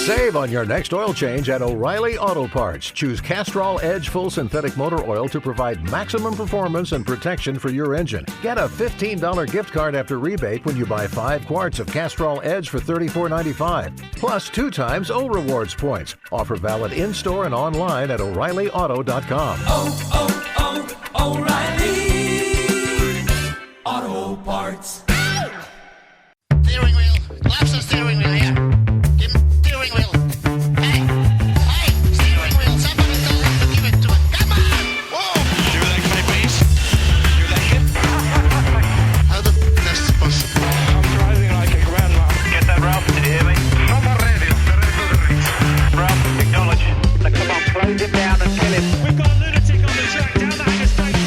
Save on your next oil change at O'Reilly Auto Parts. Choose Castrol Edge Full Synthetic Motor Oil to provide maximum performance and protection for your engine. Get a $15 gift card after rebate when you buy 5 quarts of Castrol Edge for $34.95. Plus 2 times O Rewards points. Offer valid in-store and online at O'ReillyAuto.com. O'Reilly Auto Parts. Steering wheel. Lots of steering wheel here. Give him steering wheel. Hey, steering wheel. Somebody tell him to give it to him. Come on. Whoa. You like my bass? You like it? How the f*** that's possible? I'm driving like a grandma. Get that, Ralph? Did you hear me? From the radio. Ralph, acknowledge. Now, come on, close him down and kill him. We've got a lunatic on the track down the interstate.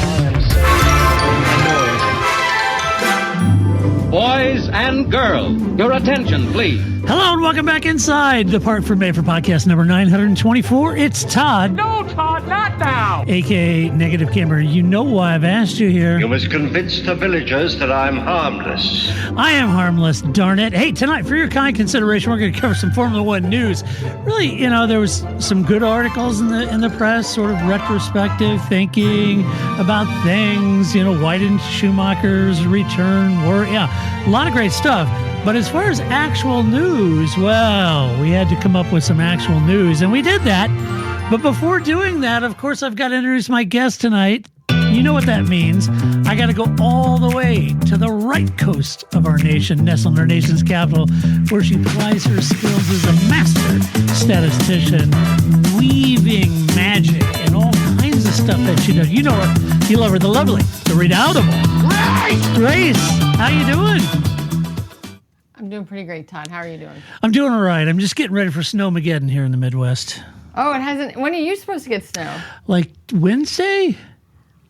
Boys and girls, your attention, please. Hello and welcome back inside the Part for May for podcast number 924. It's Todd. No, Todd, not now. A.K.A. Negative Camera. You know why I've asked you here. You must convince the villagers that I'm harmless. I am harmless, darn it. Hey, tonight, for your kind consideration, we're going to cover some Formula One news. Really, there was some good articles in the press, sort of retrospective thinking about things. Why didn't Schumacher's return work? Yeah, a lot of great stuff. But as far as actual news, well, we had to come up with some actual news, and we did that. But before doing that, of course, I've got to introduce my guest tonight. You know what that means. I got to go all the way to the right coast of our nation, nestled in our nation's capital, where she plies her skills as a master statistician, weaving magic and all kinds of stuff that she does. You know her. You love her, the lovely, the redoubtable Grace. How you doing? I'm doing pretty great, Todd. How are you doing? I'm doing all right. I'm just getting ready for Snowmageddon here in the Midwest. Oh, it hasn't. When are you supposed to get snow? Like Wednesday?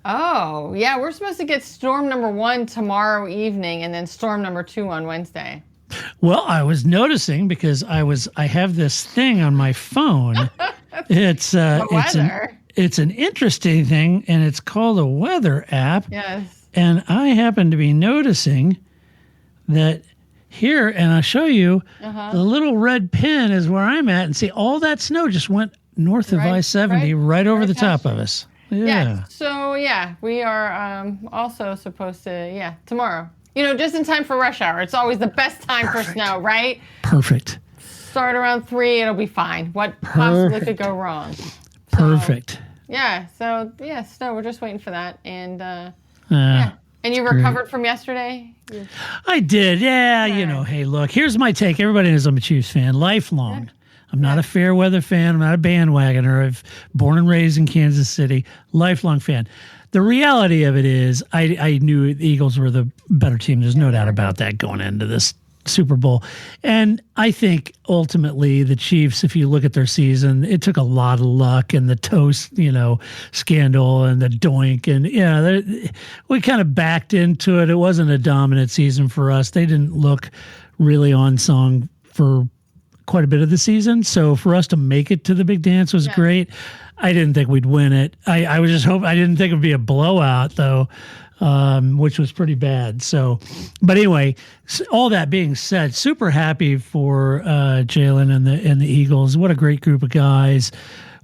Oh, yeah. We're supposed to get storm number 1 tomorrow evening and then storm number 2 on Wednesday. Well, I was noticing because I have this thing on my phone. It's an interesting thing, and it's called a weather app. Yes. And I happen to be noticing that here, and I'll show you, the little red pin is where I'm at. And see, all that snow just went north of I-70 right over the top of us. Yeah. So, we are also supposed to, tomorrow. Just in time for rush hour. It's always the best time for snow, right? Perfect. Start around 3, it'll be fine. What possibly could go wrong? Perfect. Snow. We're just waiting for that. And, And you recovered from yesterday? I did, hey, look, here's my take. Everybody knows I'm a Chiefs fan, lifelong. I'm not a fair weather fan. I'm not a bandwagoner. I've born and raised in Kansas City, lifelong fan. The reality of it is I knew the Eagles were the better team. There's no doubt about that going into this Super Bowl. And I think ultimately the Chiefs, if you look at their season, it took a lot of luck and the toast, scandal and the doink. And we kind of backed into it. It wasn't a dominant season for us. They didn't look really on song for quite a bit of the season. So for us to make it to the big dance was great. I didn't think we'd win it. I was just hoping, I didn't think it would be a blowout though. Which was pretty bad. So, but anyway, all that being said, super happy for Jalen and the Eagles. What a great group of guys.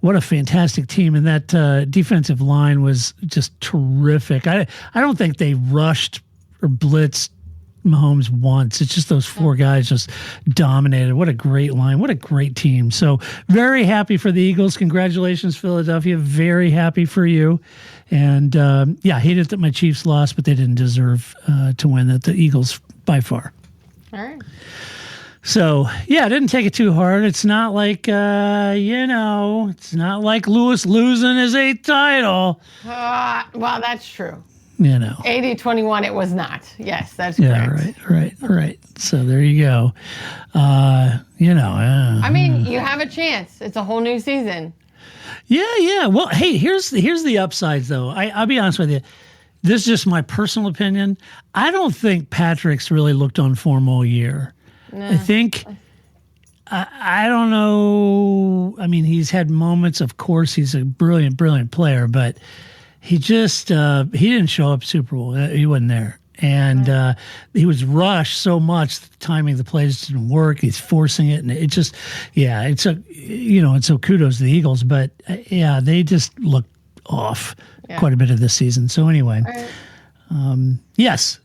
What a fantastic team. And that defensive line was just terrific. I don't think they rushed or blitzed Mahomes once. It's just those 4 guys just dominated. What a great line. What a great team. So very happy for the Eagles. Congratulations, Philadelphia. Very happy for you. And hated that my Chiefs lost, but they didn't deserve to win. That the Eagles by far. All right. So I didn't take it too hard. It's not like it's not like Lewis losing his 8th title. Well, that's true. 80-21, it was not. Yes, that's correct. Right. So there you go. I mean, you have a chance. It's a whole new season. Yeah. Well, hey, here's the upsides, though. I'll be honest with you. This is just my personal opinion. I don't think Patrick's really looked on form all year. No. I think, I don't know. I mean, he's had moments. Of course, he's a brilliant player, but he just he didn't show up Super Bowl. He wasn't there. And he was rushed so much, the timing of the plays didn't work. He's forcing it, and it just, it's and so kudos to the Eagles, but they just looked off quite a bit of this season. So anyway, yes,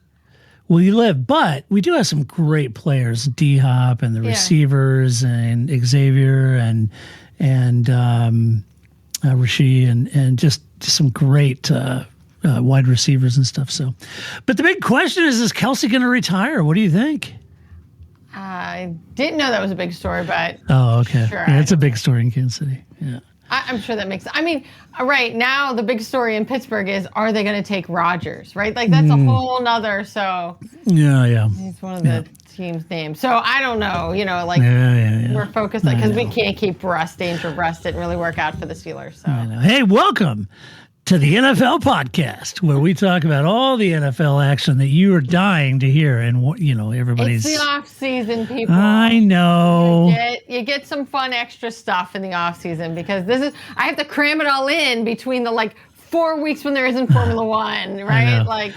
will you live? But we do have some great players, D-Hop and the receivers and Xavier and Rasheed and just some great wide receivers and stuff. So, but the big question is Kelsey going to retire? What do you think? I didn't know that was a big story, but okay, sure, it's a big story in Kansas City. Yeah, I'm sure that makes. I mean, right now the big story in Pittsburgh is, are they going to take Rodgers? Right, like that's a whole nother. So yeah, he's one of the team's names. So I don't know. We're focused on, because we can't keep Danger Russ didn't really work out for the Steelers. So hey, welcome to the NFL podcast, where we talk about all the NFL action that you are dying to hear, and everybody's. It's the off season, people. I know. You get some fun extra stuff in the off season, because I have to cram it all in between the 4 weeks when there isn't Formula One, right?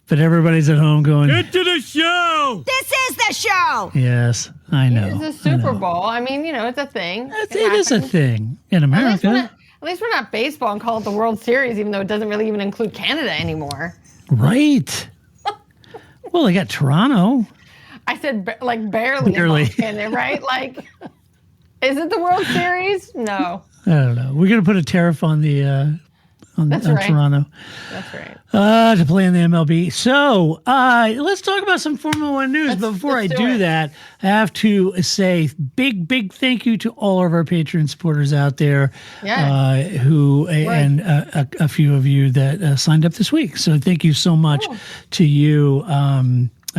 But everybody's at home going, get to the show. This is the show. Yes, I know. It's a Super Bowl. I mean, it's a thing. It is a thing in America. At least we're not baseball and call it the World Series, even though it doesn't really even include Canada anymore. Right. Well, they got Toronto. I said barely. Canada, right? Is it the World Series? No. I don't know. We're going to put a tariff on the on Toronto. That's right. To play in the MLB. So let's talk about some Formula One news. But before I do that, I have to say big thank you to all of our Patreon supporters out there, who and a few of you that signed up this week. So thank you so much to you.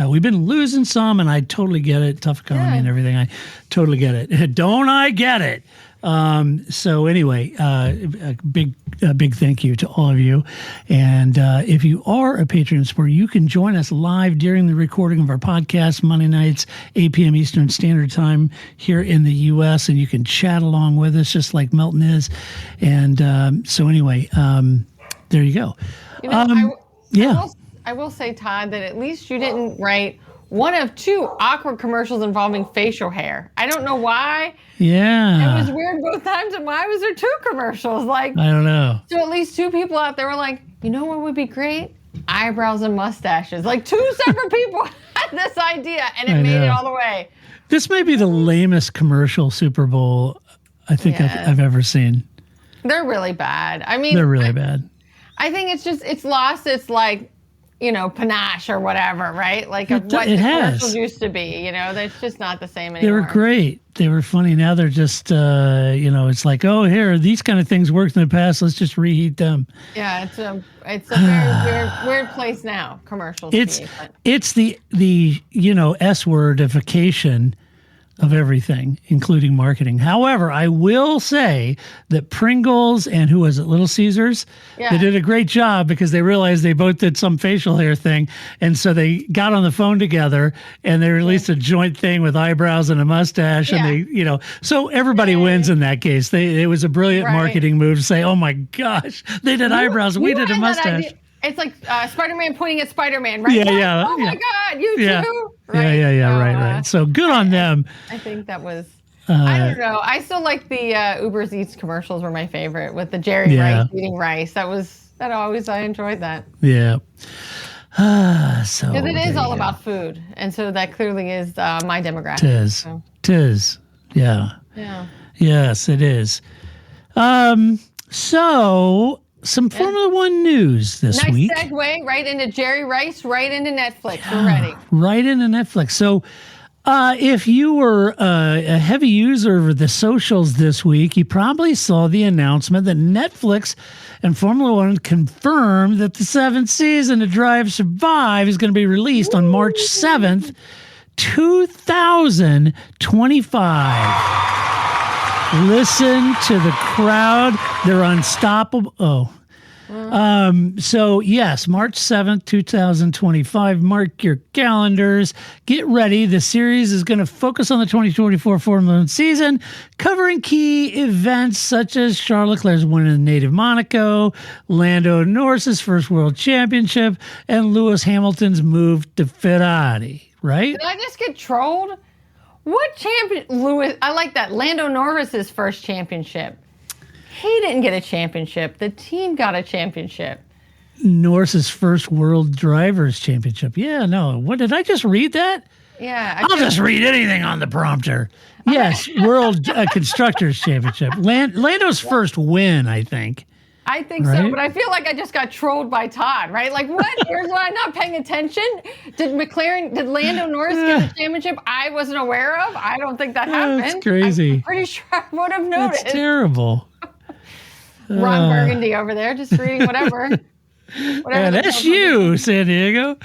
We've been losing some, and I totally get it. Tough economy and everything. I totally get it. Don't I get it? So anyway, a big thank you to all of you. And if you are a Patreon supporter, you can join us live during the recording of our podcast, Monday nights, 8 p.m. Eastern Standard Time here in the U.S., and you can chat along with us just like Melton is. And so anyway, there you go. I will say, Todd, that at least you didn't write one of two awkward commercials involving facial hair. I don't know why. Yeah. It was weird both times. And why was there two commercials? I don't know. So at least two people out there were like, you know what would be great? Eyebrows and mustaches. Two separate people had this idea, and it made it all the way. This may be the lamest commercial Super Bowl I think I've ever seen. They're really bad. I mean, they're really bad. I think it's lost its panache or whatever, right? What the commercials used to be, that's just not the same anymore. They were great. They were funny. Now they're just, it's here, these kind of things worked in the past. Let's just reheat them. Yeah, it's a very weird place now, commercials. It's the S-wordification of everything, including marketing. However, I will say that Pringles and who was it, Little Caesars, they did a great job, because they realized they both did some facial hair thing, and so they got on the phone together and they released a joint thing with eyebrows and a mustache, and they, so everybody wins in that case. It was a brilliant marketing move to say, "Oh my gosh, they did eyebrows, we did a mustache." It's like Spider-Man pointing at Spider-Man, right? Yeah. Oh my God, you too? Right? Yeah, right. So good on them. I think that was, I don't know. I still like the Uber's Eats commercials were my favorite, with the Jerry Rice eating rice. I enjoyed that. Yeah. Because it is all about food. And so that clearly is my demographic. Tis. Yeah. Yeah. Yes, it is. So some Formula One news this week. Nice segue right into Jerry Rice, right into Netflix. We're ready. Right into Netflix. So if you were a heavy user of the socials this week, you probably saw the announcement that Netflix and Formula One confirmed that the 7th season of Drive Survive is going to be released on March 7th, 2025. Listen to the crowd. They're unstoppable. Oh, So, yes, March 7th, 2025. Mark your calendars. Get ready. The series is going to focus on the 2024 Formula One season, covering key events such as Charles Leclerc's win in native Monaco, Lando Norris's first world championship, and Lewis Hamilton's move to Ferrari, right? Did I just get trolled? What champion? Lewis, I like that. Lando Norris's first championship. He didn't get a championship. The team got a championship. Norris's first World Drivers' Championship. Yeah, no. What did I just read that? Yeah. I'll just read anything on the prompter. Yes, World Constructors' Championship. Lando's first win, I think. I think so, but I feel like I just got trolled by Todd, right? Like, what? Here's why I'm not paying attention. Did Lando Norris get a championship I wasn't aware of? I don't think that happened. That's crazy. I'm pretty sure I would have noticed. That's terrible. Ron Burgundy over there, just reading whatever. Yeah, that's you, San Diego.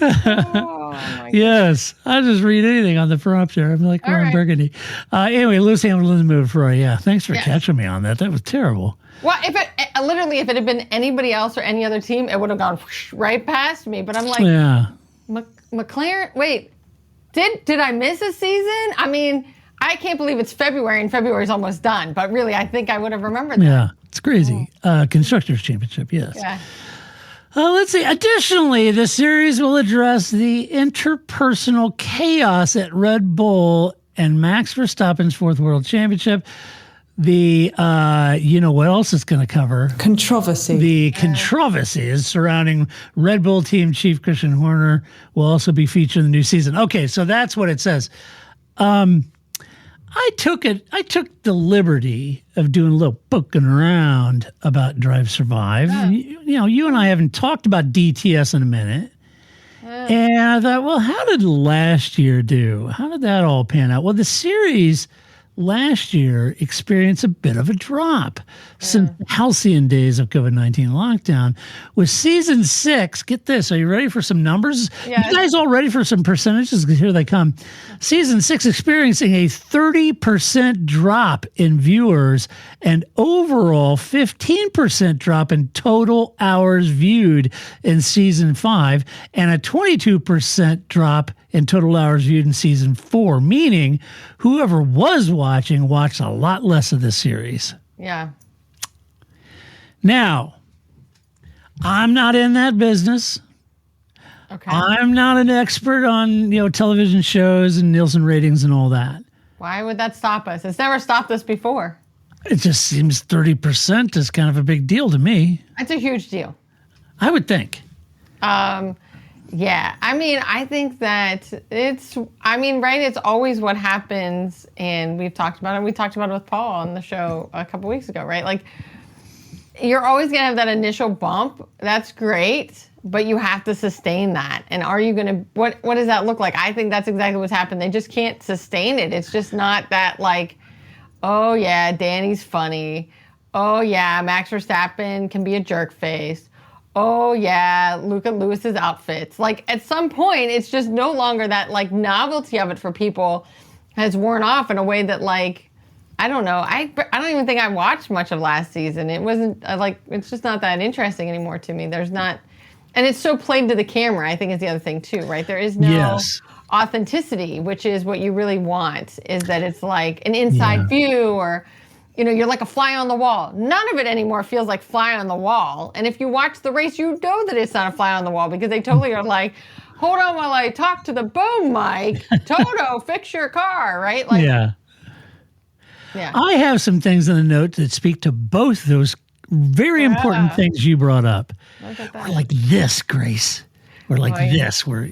Oh, my yes, I just read anything on the prompter. I'm like Ron Burgundy. Anyway, Lewis Hamilton's move for yeah. Thanks for catching me on that. That was terrible. Well, if it had been anybody else or any other team, it would have gone right past me. But I'm like, McLaren. Wait, did I miss a season? I mean, I can't believe it's February and February's almost done. But really, I think I would have remembered that. Yeah, it's crazy. Constructors' Championship, yes. Yeah. Let's see. Additionally, the series will address the interpersonal chaos at Red Bull and Max Verstappen's fourth World Championship. The, what else it's going to cover? Controversy. The controversies surrounding Red Bull team chief Christian Horner will also be featured in the new season. Okay, so that's what it says. I took the liberty of doing a little poking around about Drive Survive. You and I haven't talked about DTS in a minute. And I thought, well, how did last year do? How did that all pan out? Well, the series last year experienced a bit of a drop since the halcyon days of COVID-19 lockdown. With season 6, get this, are you ready for some numbers? Yeah. You guys all ready for some percentages? Because here they come. Season 6 experiencing a 30% drop in viewers and overall 15% drop in total hours viewed in season 5 and a 22% drop in total hours viewed in season 4, meaning whoever was watching watched a lot less of the series. Yeah. Now, I'm not in that business. Okay. I'm not an expert on, television shows and Nielsen ratings and all that. Why would that stop us? It's never stopped us before. It just seems 30% is kind of a big deal to me. It's a huge deal. I would think. Yeah, I mean, I think that it's always what happens, and we've talked about it. We talked about it with Paul on the show a couple weeks ago, right? Like, you're always going to have that initial bump. That's great, but you have to sustain that. And are you going to, what does that look like? I think that's exactly what's happened. They just can't sustain it. It's just not that like, oh yeah, Danny's funny. Oh yeah, Max Verstappen can be a jerk face. Oh yeah, look at Lewis's outfits. Like at some point, it's just no longer that like novelty of it for people has worn off in a way that like, I don't know. I don't even think I watched much of last season. It wasn't it's just not that interesting anymore to me. There's not, and it's so played to the camera, I think is the other thing too, right? There is no authenticity, which is what you really want, is that it's like an inside view or, you're like a fly on the wall. None of it anymore feels like fly on the wall. And if you watch the race, you know that it's not a fly on the wall because they totally are like, hold on while I talk to the boom mic. Toto, fix your car, right? Like, yeah. I have some things in the notes that speak to both those very important things you brought up. We're like this, Grace. We're like this. We're,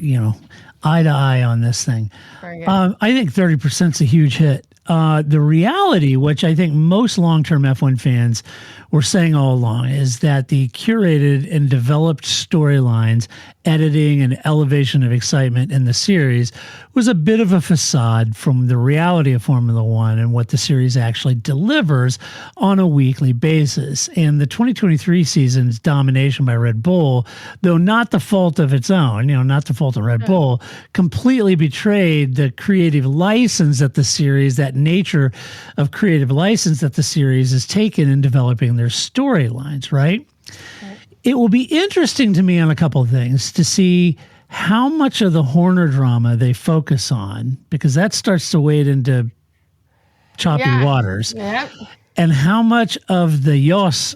eye to eye on this thing. I think 30% is a huge hit. The reality, which I think most long-term F1 fans were saying all along, is that the curated and developed storylines, editing, and elevation of excitement in the series was a bit of a facade from the reality of Formula One and what the series actually delivers on a weekly basis. And the 2023 season's domination by Red Bull, though not the fault of its own, not the fault of Red Bull, completely betrayed the creative license that the series, that nature of creative license that the series has taken in developing their storylines, right? it will be interesting to me on a couple of things to see how much of the Horner drama they focus on, because that starts to wade into choppy waters, and how much of the Yoss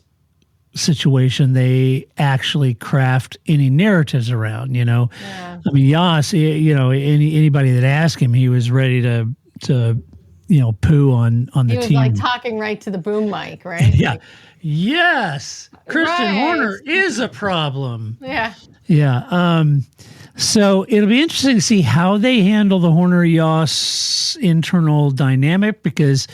situation they actually craft any narratives around. You know, I mean, Yoss, you know, anybody that asked him, he was ready to you know, poo on the team. He was like talking right to the boom mic, right? Yeah. Yes. Christian Horner is a problem. Yeah. Yeah. So it'll be interesting to see how they handle the Horner-Yoss internal dynamic, because,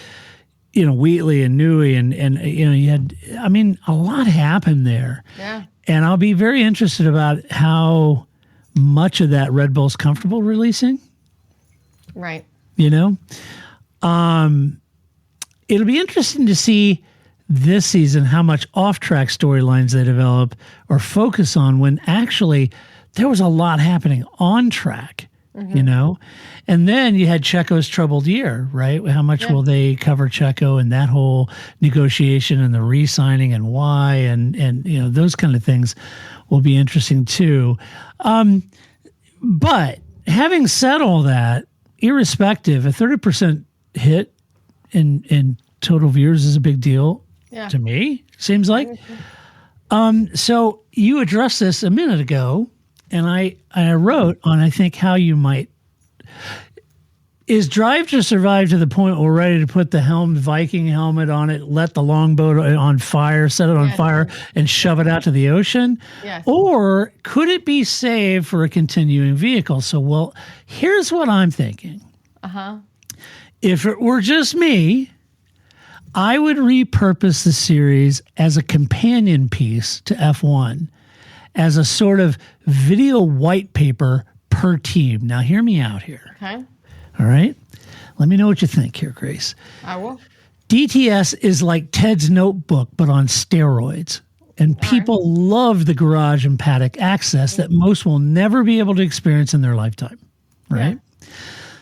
you know, Wheatley and Newey and you know, you had, I mean, a lot happened there. Yeah. And I'll be very interested about how much of that Red Bull's comfortable releasing. Right. You know? It'll be interesting to see this season how much off-track storylines they develop or focus on, when actually there was a lot happening on track, you know? And then you had Checo's troubled year, right? How much will they cover Checo and that whole negotiation and the re-signing and why, and you know, those kind of things will be interesting too. But having said all that, irrespective, a 30% hit in total viewers is a big deal to me, seems like. So you addressed this a minute ago, and I wrote on, I think, how you might. Is Drive to Survive to the point where we're ready to put the Viking helmet on it, let the longboat on fire, set it on fire, and shove it out to the ocean? Yes. Or could it be saved for a continuing vehicle? So, well, here's what I'm thinking. If it were just me, I would repurpose the series as a companion piece to F1, as a sort of video white paper per team. Now, hear me out here. Okay. All right? Let me know what you think here, Grace. I will. DTS is like Ted's Notebook, but on steroids. And people love the garage and paddock access that most will never be able to experience in their lifetime. Right? Yeah.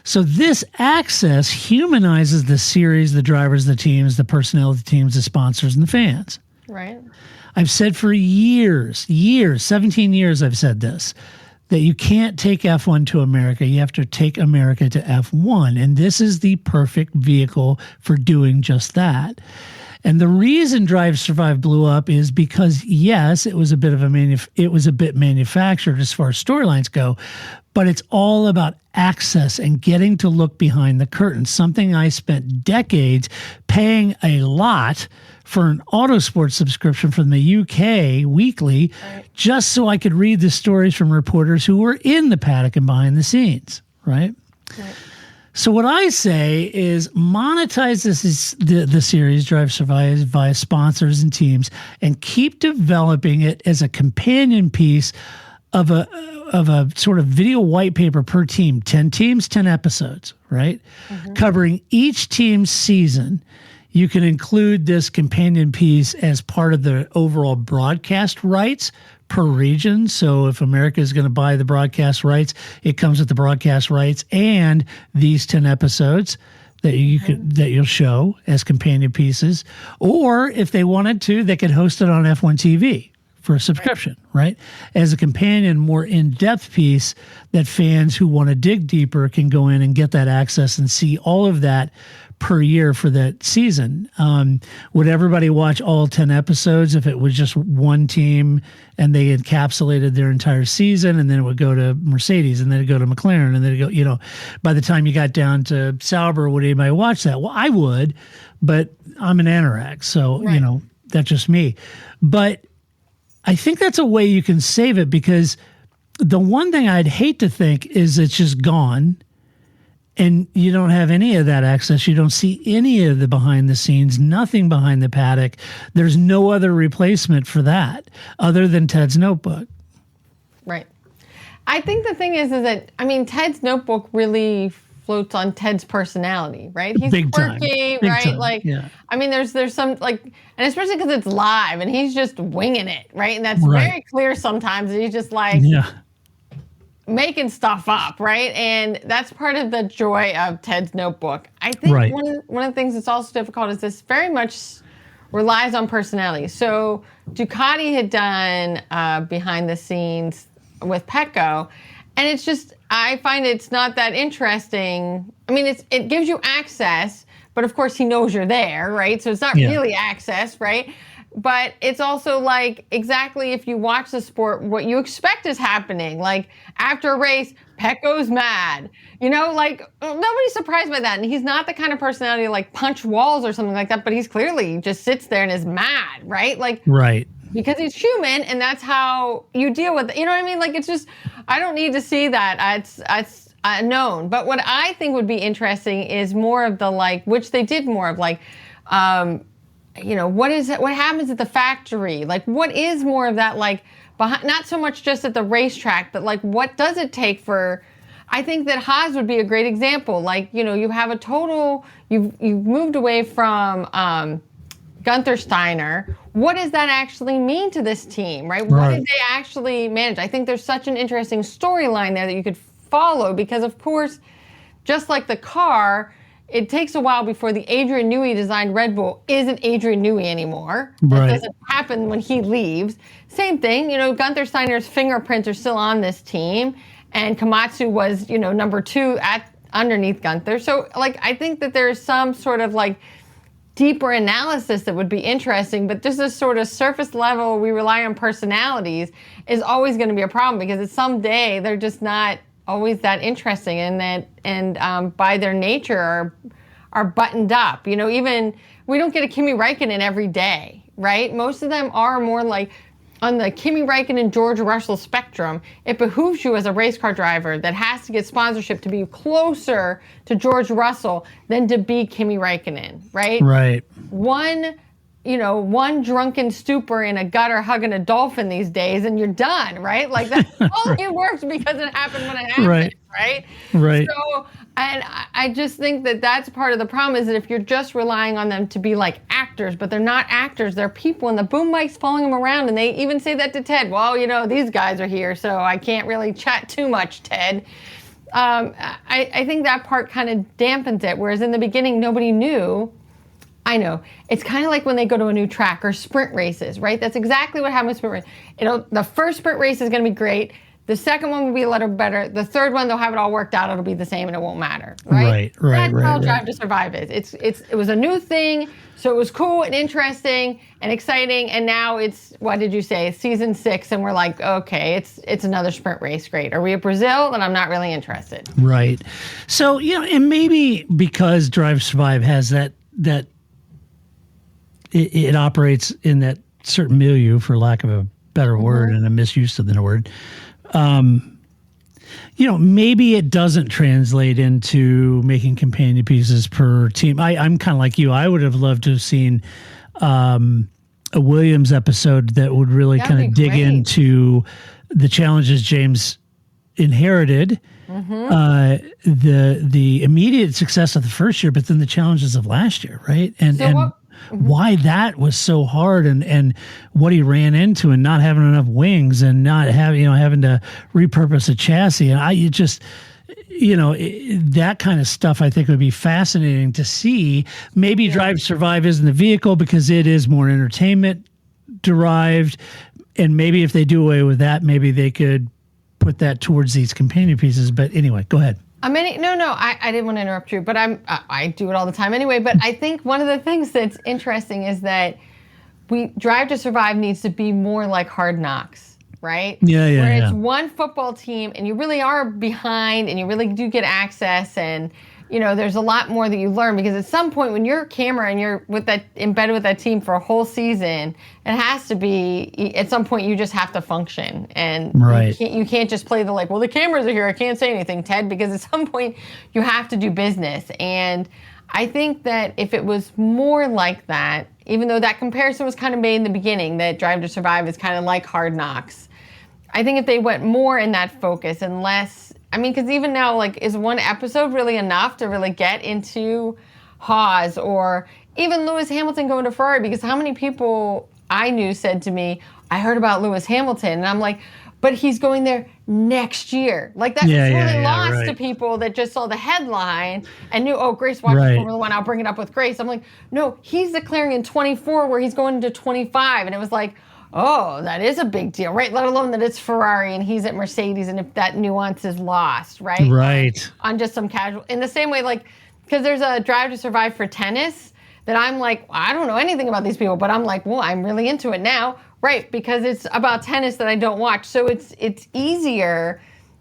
So this access humanizes the series, the drivers, the teams, the personnel of the teams, the sponsors, and the fans. Right. I've said for years, 17 years I've said this, that you can't take F1 to America. You have to take America to F1. And this is the perfect vehicle for doing just that. And the reason Drive Survive blew up is because, yes, it was a bit manufactured as far as storylines go, but it's all about access and getting to look behind the curtain, something I spent decades paying a lot for an Autosport subscription from the UK weekly, just so I could read the stories from reporters who were in the paddock and behind the scenes, right? So what I say is monetize the series Drive Survive via sponsors and teams, and keep developing it as a companion piece of a sort of video white paper per team, 10 teams, 10 episodes, right? Covering each team's season. You can include this companion piece as part of the overall broadcast rights per region. So if America is going to buy the broadcast rights, it comes with the broadcast rights and these 10 episodes that you'll show as companion pieces. Or if they wanted to, they could host it on F1 TV for a subscription, right? As a companion, more in-depth piece that fans who want to dig deeper can go in and get that access and see all of that per year for that season. Would everybody watch all 10 episodes if it was just one team and they encapsulated their entire season, and then it would go to Mercedes, and then it'd go to McLaren, and then it'd go, by the time you got down to Sauber, would anybody watch that? Well, I would, but I'm an anorak, so, that's just me. But I think that's a way you can save it, because the one thing I'd hate to think is it's just gone and you don't have any of that access. You don't see any of the behind the scenes, nothing behind the paddock. There's no other replacement for that other than Ted's Notebook. Right. I think the thing is that, Ted's Notebook really floats on Ted's personality, right? He's Big quirky, time. right? Time. Like, yeah. There's some, and especially because it's live and he's just winging it, right? And that's Right. very clear sometimes. And he's just making stuff up, right? And that's part of the joy of Ted's Notebook. I think one of the things that's also difficult is this very much relies on personality. So Ducati had done behind the scenes with Pecco, and it's just, I find it's not that interesting. I mean, it gives you access, but of course he knows you're there, right? So it's not really access, right? But it's also like exactly if you watch the sport, what you expect is happening. Like after a race, Pecco's mad. You know, like nobody's surprised by that. And he's not the kind of personality to like punch walls or something like that, but he's clearly just sits there and is mad, right? Like, right. Because he's human, and that's how you deal with it. You know what I mean? Like, it's just, I don't need to see that. It's known. But what I think would be interesting is more of the like, which they did more of like, you know, what happens at the factory? Like, what is more of that, like, behind, not so much just at the racetrack, but like, what does it take for, I think that Haas would be a great example. Like, you know, you have a total, you've moved away from Gunther Steiner. What does that actually mean to this team, right? What did they actually manage? I think there's such an interesting storyline there that you could follow because, of course, just like the car, it takes a while before the Adrian Newey designed Red Bull isn't Adrian Newey anymore. That doesn't happen when he leaves. Same thing, you know, Gunther Steiner's fingerprints are still on this team, and Komatsu was, you know, number 2 underneath Gunther. So, like, I think that there's some sort of, like, deeper analysis that would be interesting, but just this sort of surface level, we rely on personalities, is always going to be a problem because at some day they're just not always that interesting, and by their nature are buttoned up. You know, even we don't get a Kimi Räikkönen every day, right? Most of them are more like on the Kimi Räikkönen, George Russell spectrum. It behooves you as a race car driver that has to get sponsorship to be closer to George Russell than to be Kimi Räikkönen, right? Right. One drunken stupor in a gutter hugging a dolphin these days, and you're done, right? Like that only works because it happened when it happened, right? Right. So, and I just think that that's part of the problem is that if you're just relying on them to be like actors, but they're not actors, they're people, and the boom mic's following them around, and they even say that to Ted. Well, you know, these guys are here, so I can't really chat too much, Ted. I think that part kind of dampens it, whereas in the beginning, nobody knew. I know. It's kind of like when they go to a new track or sprint races, right? That's exactly what happens with sprint race. The first sprint race is going to be great. The second one will be a little better. The third one, they'll have it all worked out. It'll be the same and it won't matter, right? That's how Drive to Survive is. It was a new thing, so it was cool and interesting and exciting. And now it's, what did you say, season 6, and we're like, okay, it's another sprint race. Great. Are we at Brazil? Then I'm not really interested. Right. So, you know, and maybe because Drive to Survive has that it operates in that certain milieu, for lack of a better word, and a misuse of the word. You know, maybe it doesn't translate into making companion pieces per team. I'm kind of like you. I would have loved to have seen a Williams episode that would really kind of dig into the challenges James inherited, the immediate success of the first year, but then the challenges of last year, right? And why that was so hard, and what he ran into, and not having enough wings, and not having to repurpose a chassis, and that kind of stuff I think would be fascinating to see. Maybe Drive to Survive isn't the vehicle because it is more entertainment derived, and maybe if they do away with that, maybe they could put that towards these companion pieces. But anyway, go ahead. I didn't want to interrupt you, but I do it all the time anyway. But I think one of the things that's interesting is that Drive to Survive needs to be more like Hard Knocks, right? Where it's one football team, and you really are behind, and you really do get access, and there's a lot more that you learn, because at some point when you're a camera and you're embedded with that team for a whole season, it has to be, at some point you just have to function, and you can't just play the cameras are here, I can't say anything, Ted, because at some point you have to do business. And I think that if it was more like that, even though that comparison was kind of made in the beginning, that Drive to Survive is kind of like Hard Knocks, I think if they went more in that focus and less, because even now, is one episode really enough to really get into Haas or even Lewis Hamilton going to Ferrari? Because how many people I knew said to me, I heard about Lewis Hamilton, and I'm like, but he's going there next year. That's really lost to people that just saw the headline and knew, oh, Grace watches Formula One, I'll bring it up with Grace. I'm like, no, he's declaring in 24 where he's going into 25. And it was like, oh, that is a big deal, right? Let alone that it's Ferrari and he's at Mercedes, and if that nuance is lost, right? Right. On just some casual, in the same way, like, because there's a Drive to Survive for tennis that I'm like, I don't know anything about these people, but I'm like, well, I'm really into it now, right? Because it's about tennis that I don't watch. So it's easier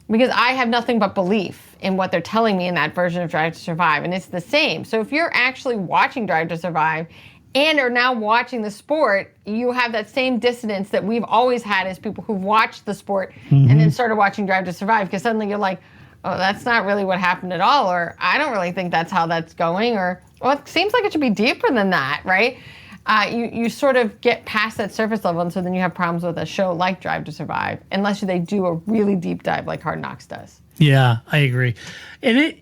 because I have nothing but belief in what they're telling me in that version of Drive to Survive. And it's the same. So if you're actually watching Drive to Survive and are now watching the sport, you have that same dissonance that we've always had as people who've watched the sport and then started watching Drive to Survive, because suddenly you're like, oh, that's not really what happened at all, or I don't really think that's how that's going, or, well, it seems like it should be deeper than that, right? You sort of get past that surface level, and so then you have problems with a show like Drive to Survive, unless they do a really deep dive like Hard Knocks does. Yeah, I agree. And I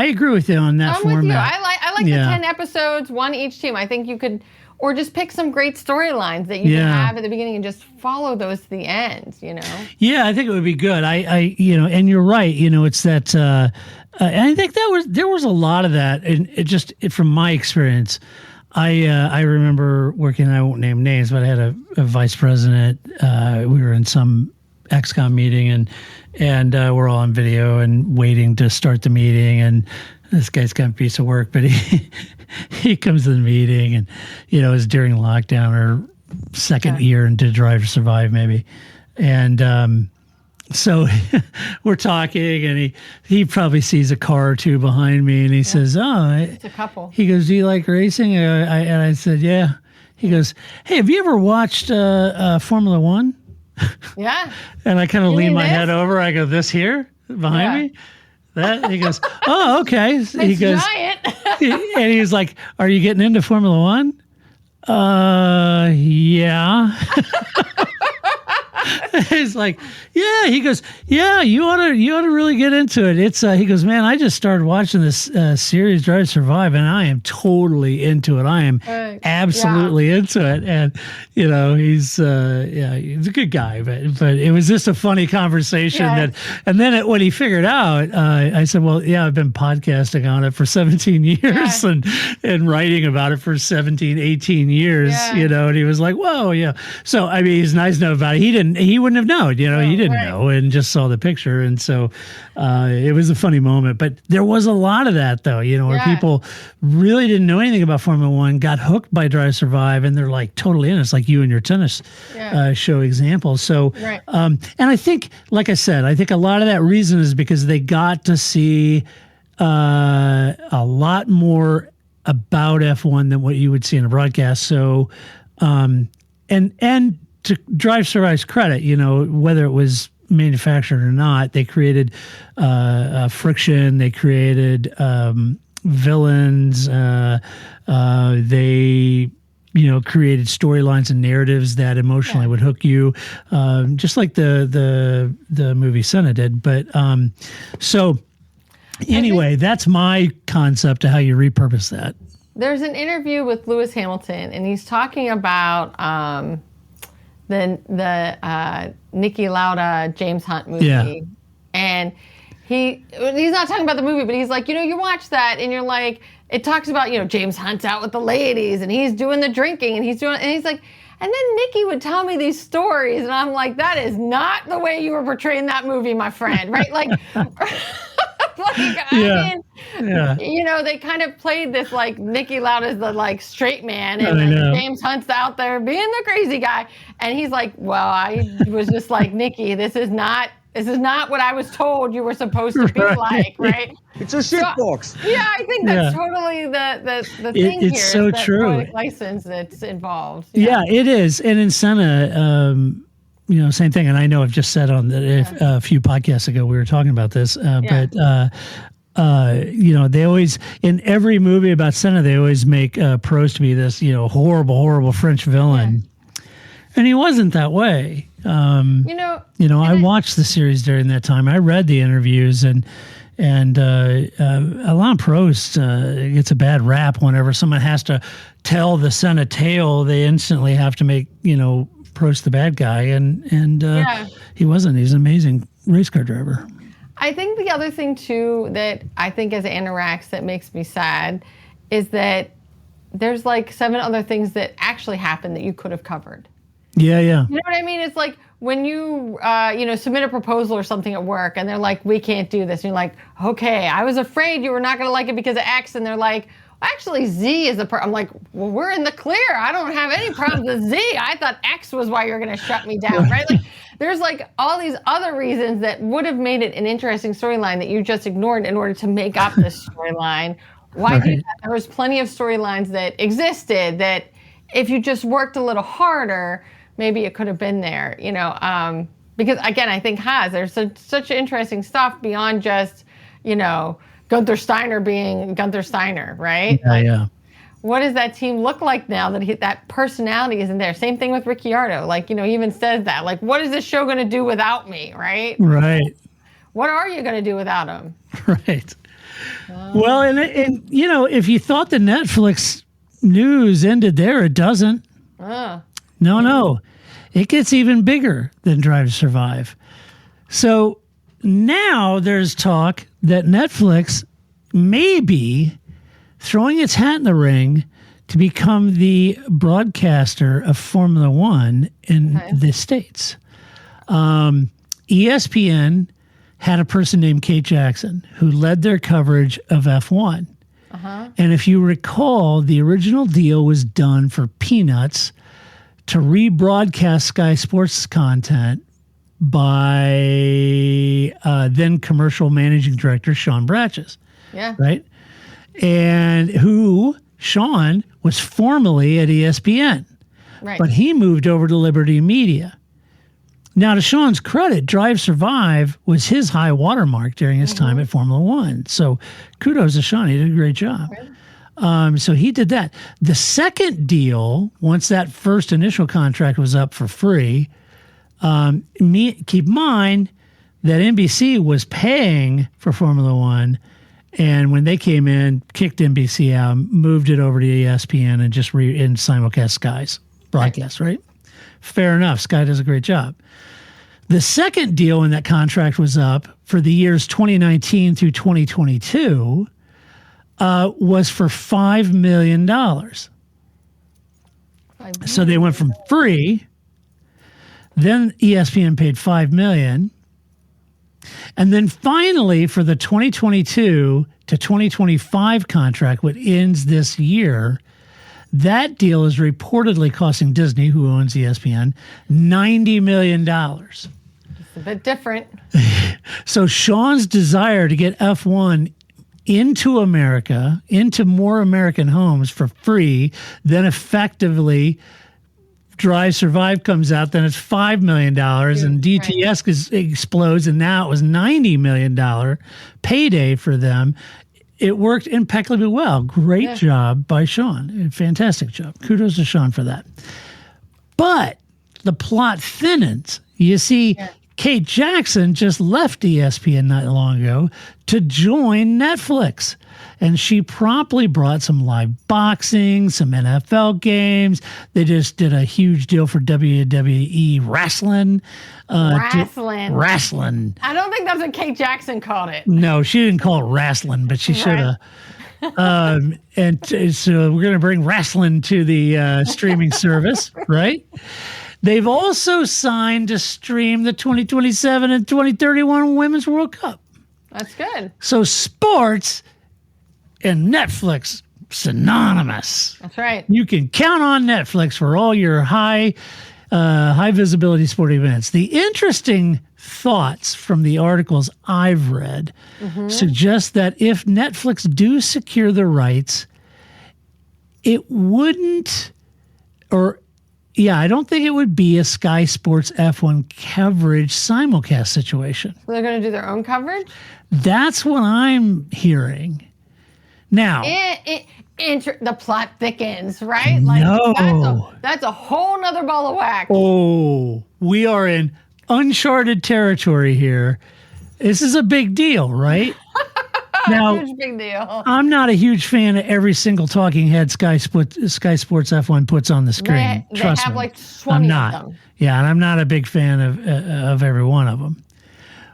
agree with you on that format. With you. I like the 10 episodes, one each team. I think you could, or just pick some great storylines that you can have at the beginning and just follow those to the end, you know? Yeah, I think it would be good. I and you're right, it's that, and I think there was a lot of that, and from my experience, I remember working, I won't name names, but I had a vice president, we were in some XCOM meeting, and we're all on video and waiting to start the meeting, and this guy's kind of a piece of work, but he comes to the meeting, and it's during lockdown or second year into Drive to Survive maybe, and so we're talking, and he probably sees a car or two behind me, and he says, "Oh, it's a couple." He goes, "Do you like racing?" And I said, "Yeah." He goes, "Hey, have you ever watched Formula One?" Yeah. And I kind of lean my head over. I go, "This here behind me?" That he goes, "Oh, okay." He goes, giant. And he's like, "Are you getting into Formula One?" Yeah. He's like, "Yeah." He goes, "Yeah, you ought to really get into it." It's he goes, "Man, I just started watching this series Drive to Survive, and I am totally into it. I am absolutely into it." And he's a good guy, but it was just a funny conversation and then when he figured out, I said, "Well, yeah, I've been podcasting on it for 17 years and writing about it for 17, 18 years, and he was like, "Whoa, yeah." So I mean, he's nice to know about it. He wouldn't have known, he didn't know and just saw the picture. And so it was a funny moment. But there was a lot of that, though, where people really didn't know anything about Formula One, got hooked by Drive to Survive, and they're like totally in it. It's like you and your tennis show example. So, and I think, like I said, I think a lot of that reason is because they got to see a lot more about F1 than what you would see in a broadcast. So, and to Drive Survive's credit, whether it was manufactured or not, they created friction, they created villains, they created storylines and narratives that emotionally would hook you, just like the movie Senna did. But so anyway, that's my concept of how you repurpose that. There's an interview with Lewis Hamilton, and he's talking about the Niki Lauda James Hunt movie, and he's not talking about the movie, but he's like, you watch that and you're like, it talks about James Hunt's out with the ladies and he's doing the drinking and he's like, and then Nikki would tell me these stories, and I'm like, that is not the way you were portraying that movie, my friend, right? Like. I mean, they kind of played this like Niki Lauda's the straight man, and James Hunt's out there being the crazy guy, and he's like, well, I was just like, Nikki, this is not what I was told you were supposed to be like, right? It's a shitbox. Yeah, I think that's totally the thing here. It's so true. Poetic license that's involved. Yeah, it is, and in Senna. Same thing. And I know I've just said on a few podcasts ago, we were talking about this, but they always, in every movie about Senna, they always make Prost to be this, horrible, horrible French villain. Yeah. And he wasn't that way. I watched the series during that time. I read the interviews, and Alain Prost gets a bad rap whenever someone has to tell the Senna tale. They instantly have to make, Prost the bad guy, and he wasn't. He's an amazing race car driver. I think the other thing too that I think as Anorax that makes me sad is that there's like 7 other things that actually happened that you could have covered. Yeah, yeah. You know what I mean? It's like when you, submit a proposal or something at work and they're like, we can't do this. And you're like, okay, I was afraid you were not going to like it because of X. And they're like, well, actually, Z is the I'm like, well, we're in the clear. I don't have any problems with Z. I thought X was why you're going to shut me down, right? Like, there's like all these other reasons that would have made it an interesting storyline that you just ignored in order to make up this storyline. Why do that? There was plenty of storylines that existed that if you just worked a little harder, maybe it could have been there, because again, I think there's such interesting stuff beyond just, Gunther Steiner being Gunther Steiner, right? Yeah, yeah. What does that team look like now that that personality isn't there? Same thing with Ricciardo. Like, he even says that. Like, what is this show going to do without me, right? Right. What are you going to do without him? Right. Well, and if you thought the Netflix news ended there, it doesn't. No. It gets even bigger than Drive to Survive. So now there's talk that Netflix may be throwing its hat in the ring to become the broadcaster of Formula One in the States. ESPN had a person named Kate Jackson who led their coverage of F1. And if you recall, the original deal was done for peanuts to rebroadcast Sky Sports content by then commercial managing director Sean Bratches. Yeah. Right? And Sean was formerly at ESPN. Right. But he moved over to Liberty Media. Now, to Sean's credit, Drive Survive was his high watermark during his time at Formula One. So kudos to Sean. He did a great job. So he did that. The second deal, once that first initial contract was up for free, keep in mind that NBC was paying for Formula One, and when they came in, kicked NBC out, moved it over to ESPN, and just in simulcast Sky's broadcast, right? Fair enough. Sky does a great job. The second deal when that contract was up for the years 2019 through 2022 was for $5 million. So they went from free, then ESPN paid $5 million, and then finally for the 2022 to 2025 contract, what ends this year, that deal is reportedly costing Disney, who owns ESPN, $90 million. It's a bit different. So Sean's desire to get F1 into America, into more American homes for free, then effectively Drive Survive comes out, then it's $5 million, and DTS explodes, and now it was $90 million payday for them. It worked impeccably well. Great job by Sean. Fantastic job. Kudos to Sean for that. But the plot thinnens. You see, Kate Jackson just left ESPN not long ago to join Netflix. And she promptly brought some live boxing, some NFL games. They just did a huge deal for WWE wrestling. Wrestling. I don't think that's what Kate Jackson called it. No, she didn't call it wrestling, but she should have. So we're going to bring wrestling to the streaming service, right? They've also signed to stream the 2027 and 2031 Women's World Cup. That's good. So sports and Netflix synonymous. That's right. You can count on Netflix for all your high visibility sport events. The interesting thoughts from the articles I've read suggest that if Netflix do secure the rights, it wouldn't, I don't think it would be a Sky Sports F1 coverage simulcast situation. So they're going to do their own coverage? That's what I'm hearing. Now, the plot thickens, right? That's a whole nother ball of wax. Oh, we are in uncharted territory here. This is a big deal, right? Now, huge big deal. I'm not a huge fan of every single talking head Sky Sports F1 puts on the screen. They Trust have me. like 20 I'm not. of them. Yeah, and I'm not a big fan of every one of them.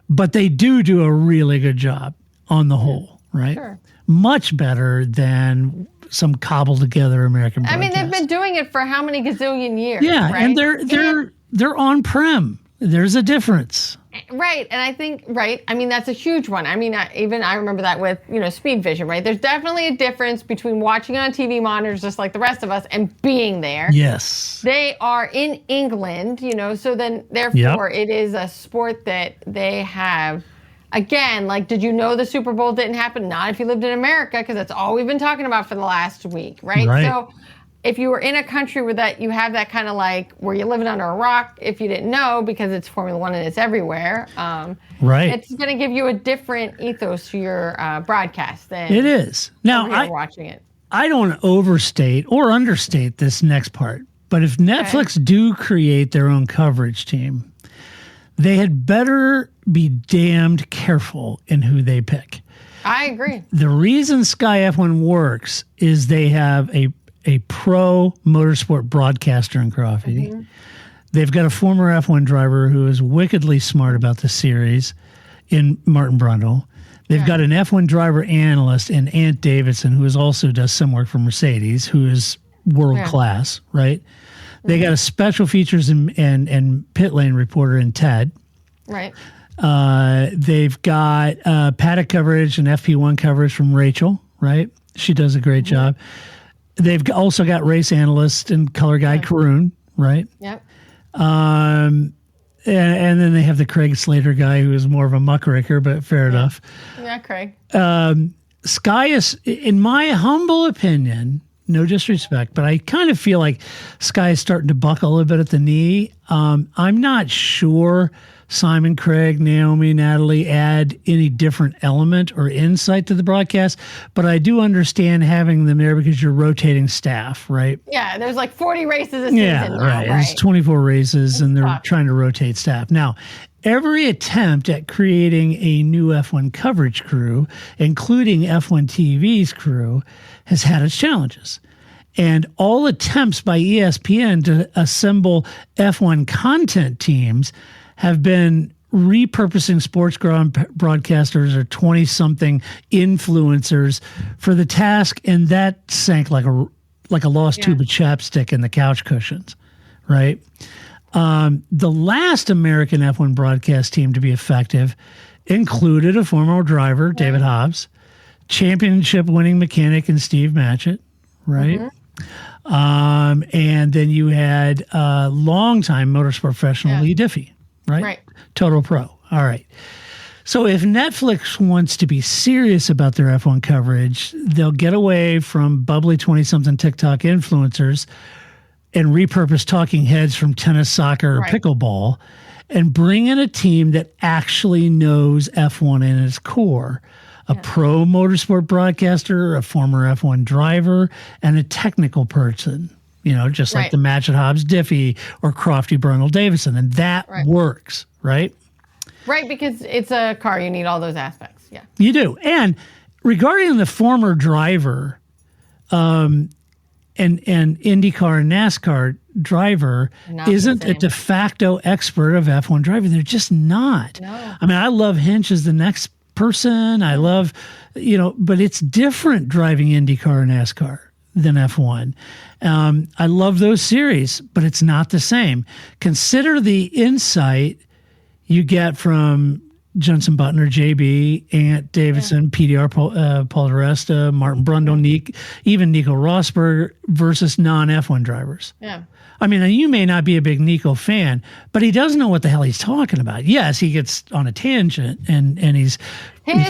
But they do a really good job on the whole, right? Sure. Much better than some cobbled together American I broadcast. mean, they've been doing it for how many gazillion years? Yeah, right? and they're on-prem. There's a difference. Right, and I think, I mean, that's a huge one. I mean, I remember that with, Speed Vision, right? There's definitely a difference between watching it on TV monitors just like the rest of us and being there. Yes. They are in England, so then, therefore, It is a sport that they have. Again, like, did you know the Super Bowl didn't happen? Not if you lived in America, because that's all we've been talking about for the last week, right? So if you were in a country where that you have that kind of like where you're living under a rock, if you didn't know, because it's Formula One and it's everywhere, it's going to give you a different ethos to your broadcast than it is. Now, watching it. I don't want to overstate or understate this next part, but if Netflix do create their own coverage team, they had better be damned careful in who they pick. I agree. The reason Sky F1 works is they have a pro motorsport broadcaster in Coffey. Mm-hmm. They've got a former F1 driver who is wickedly smart about the series in Martin Brundle. They've got an F1 driver analyst in Ant Davidson, who also does some work for Mercedes, who is world class, right? They got a special features and pit lane reporter in Ted. Right. They've got paddock coverage and FP1 coverage from Rachel, right? She does a great job. They've also got race analyst and color guide Karun, right? Yep. And then they have the Craig Slater guy who is more of a muckraker, but fair enough. Yeah, Craig. Sky is, in my humble opinion, no disrespect, but I kind of feel like Sky is starting to buckle a little bit at the knee. I'm not sure Simon, Craig, Naomi, Natalie add any different element or insight to the broadcast, but I do understand having them there because you're rotating staff, right? Yeah, there's like 40 races a season. Yeah, right. It's 24 races, and they're trying to rotate staff. Now, every attempt at creating a new F1 coverage crew, including F1 TV's crew, has had its challenges. And all attempts by ESPN to assemble F1 content teams have been repurposing sports broadcasters or 20-something influencers for the task, and that sank like a lost tube of chapstick in the couch cushions, right? The last American F1 broadcast team to be effective included a former driver, David Hobbs, championship-winning mechanic in Steve Matchett, right? And then you had longtime motorsport professional Lee Diffie, right? Total pro. All right. So if Netflix wants to be serious about their F1 coverage, they'll get away from bubbly 20-something TikTok influencers and repurpose talking heads from tennis, soccer, or pickleball and bring in a team that actually knows F1 in its core. A pro motorsport broadcaster, a former F1 driver, and a technical person, just like the Matchett Hobbs Diffie or Crofty Brundle Davison. And that works, right? Right, because it's a car. You need all those aspects. Yeah. You do. And regarding the former driver and IndyCar and NASCAR driver isn't a de facto expert of F1 driving. They're just not. No. I mean, I love Hinch as the next person. I love, but it's different driving IndyCar and NASCAR than F1. I love those series, but it's not the same. Consider the insight you get from Jenson Butler, JB, Ant Davidson, PDR, Paul DeResta, Martin Brundle, even Nico Rosberg versus non-F1 drivers. Yeah. I mean, you may not be a big Nico fan, but he doesn't know what the hell he's talking about. Yes, he gets on a tangent, and he is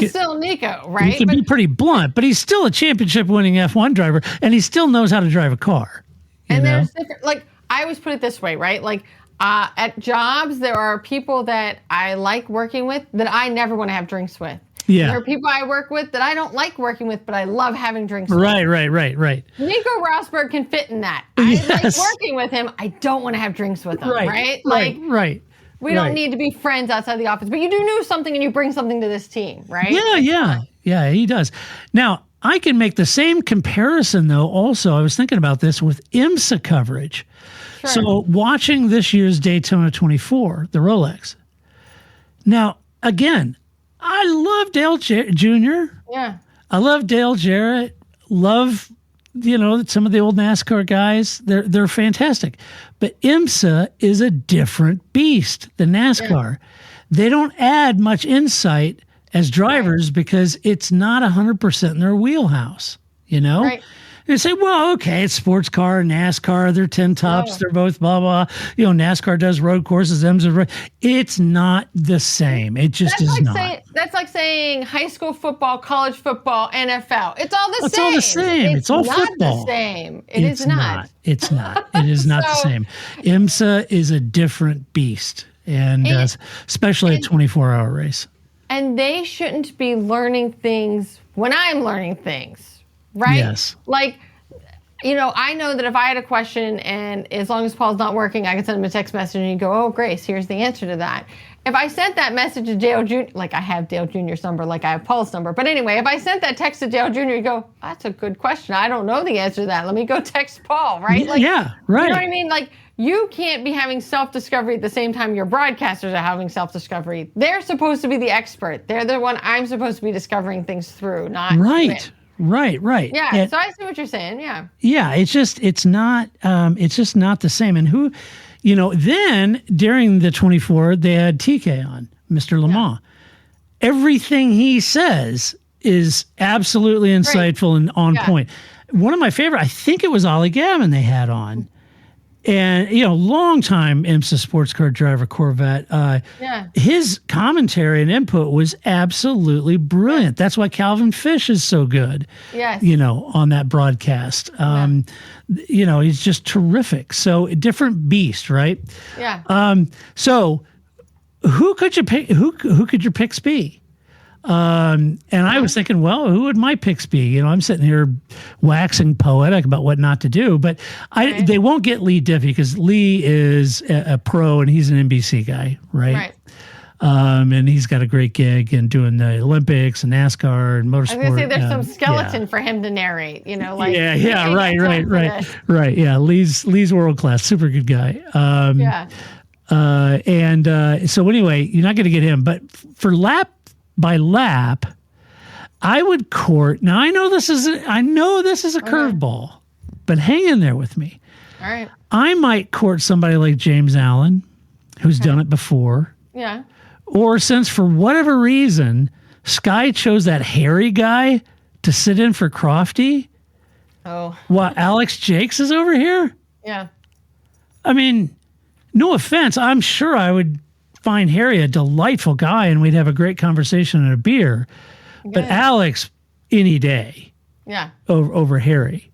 still Nico, right? He can be pretty blunt, but he's still a championship-winning F1 driver, and he still knows how to drive a car. And there's different, like, I always put it this way, right? Like, at jobs, there are people that I like working with that I never want to have drinks with. Yeah. There are people I work with that I don't like working with, but I love having drinks with. Right. Nico Rosberg can fit in that. I like working with him. I don't want to have drinks with him, right? Right. We don't need to be friends outside the office, but you do know something and you bring something to this team, right? Yeah, he does. Now, I can make the same comparison, though, also. I was thinking about this with IMSA coverage. Sure. So watching this year's Daytona 24, the Rolex. Now, again, I love Dale Jr. Yeah. I love Dale Jarrett. Love some of the old NASCAR guys, they're fantastic. But IMSA is a different beast than NASCAR. Yeah. They don't add much insight as drivers because it's not 100% in their wheelhouse, Right. You say, well, okay, it's sports car, NASCAR, they're 10 tops, they're both blah, blah. NASCAR does road courses, IMSA. It's not the same. It just is not. That's like saying high school football, college football, NFL. It's all the same. It's all the same. It's all football. It's not the same. It's not. It's not. It is not the same. IMSA is a different beast, and especially a 24-hour race. And they shouldn't be learning things when I'm learning things. Right? Yes. Like, I know that if I had a question and as long as Paul's not working, I can send him a text message and he'd go, oh, Grace, here's the answer to that. If I sent that message to Dale Jr., like I have Dale Jr.'s number, like I have Paul's number. But anyway, if I sent that text to Dale Jr., he'd go, that's a good question. I don't know the answer to that. Let me go text Paul, right? Like, yeah, right. You know what I mean? Like, you can't be having self-discovery at the same time your broadcasters are having self-discovery. They're supposed to be the expert. They're the one I'm supposed to be discovering things through, not right. Right. Yeah, so I see what you're saying. Yeah. Yeah, it's just not the same. And then during the 24, they had TK on, Mr. Lamont. Yeah. Everything he says is absolutely insightful and on point. One of my favorite, I think it was Ollie Gavin they had on. And, long-time IMSA sports car driver, Corvette, his commentary and input was absolutely brilliant. That's why Calvin Fish is so good, on that broadcast. He's just terrific. So, a different beast, right? Yeah. So, who could you pick? Who could your picks be? And I was thinking, well, who would my picks be? I'm sitting here waxing poetic about what not to do, but they won't get Lee Diffie because Lee is a pro and he's an NBC guy, right? And he's got a great gig and doing the Olympics and NASCAR and motorsport. I was going to say there's some skeleton for him to narrate, right. Yeah, Lee's world class, super good guy. So anyway, you're not going to get him, but for lap by lap, I would court. Now I know this is a curveball, but hang in there with me. All right. I might court somebody like James Allen, who's done it before. Yeah. Or since for whatever reason Sky chose that hairy guy to sit in for Crofty. Oh. What, Alex Jakes is over here? Yeah. I mean, no offense, I'm sure I would find Harry a delightful guy and we'd have a great conversation and a beer. Good. But Alex, any day. Yeah. Over Harry.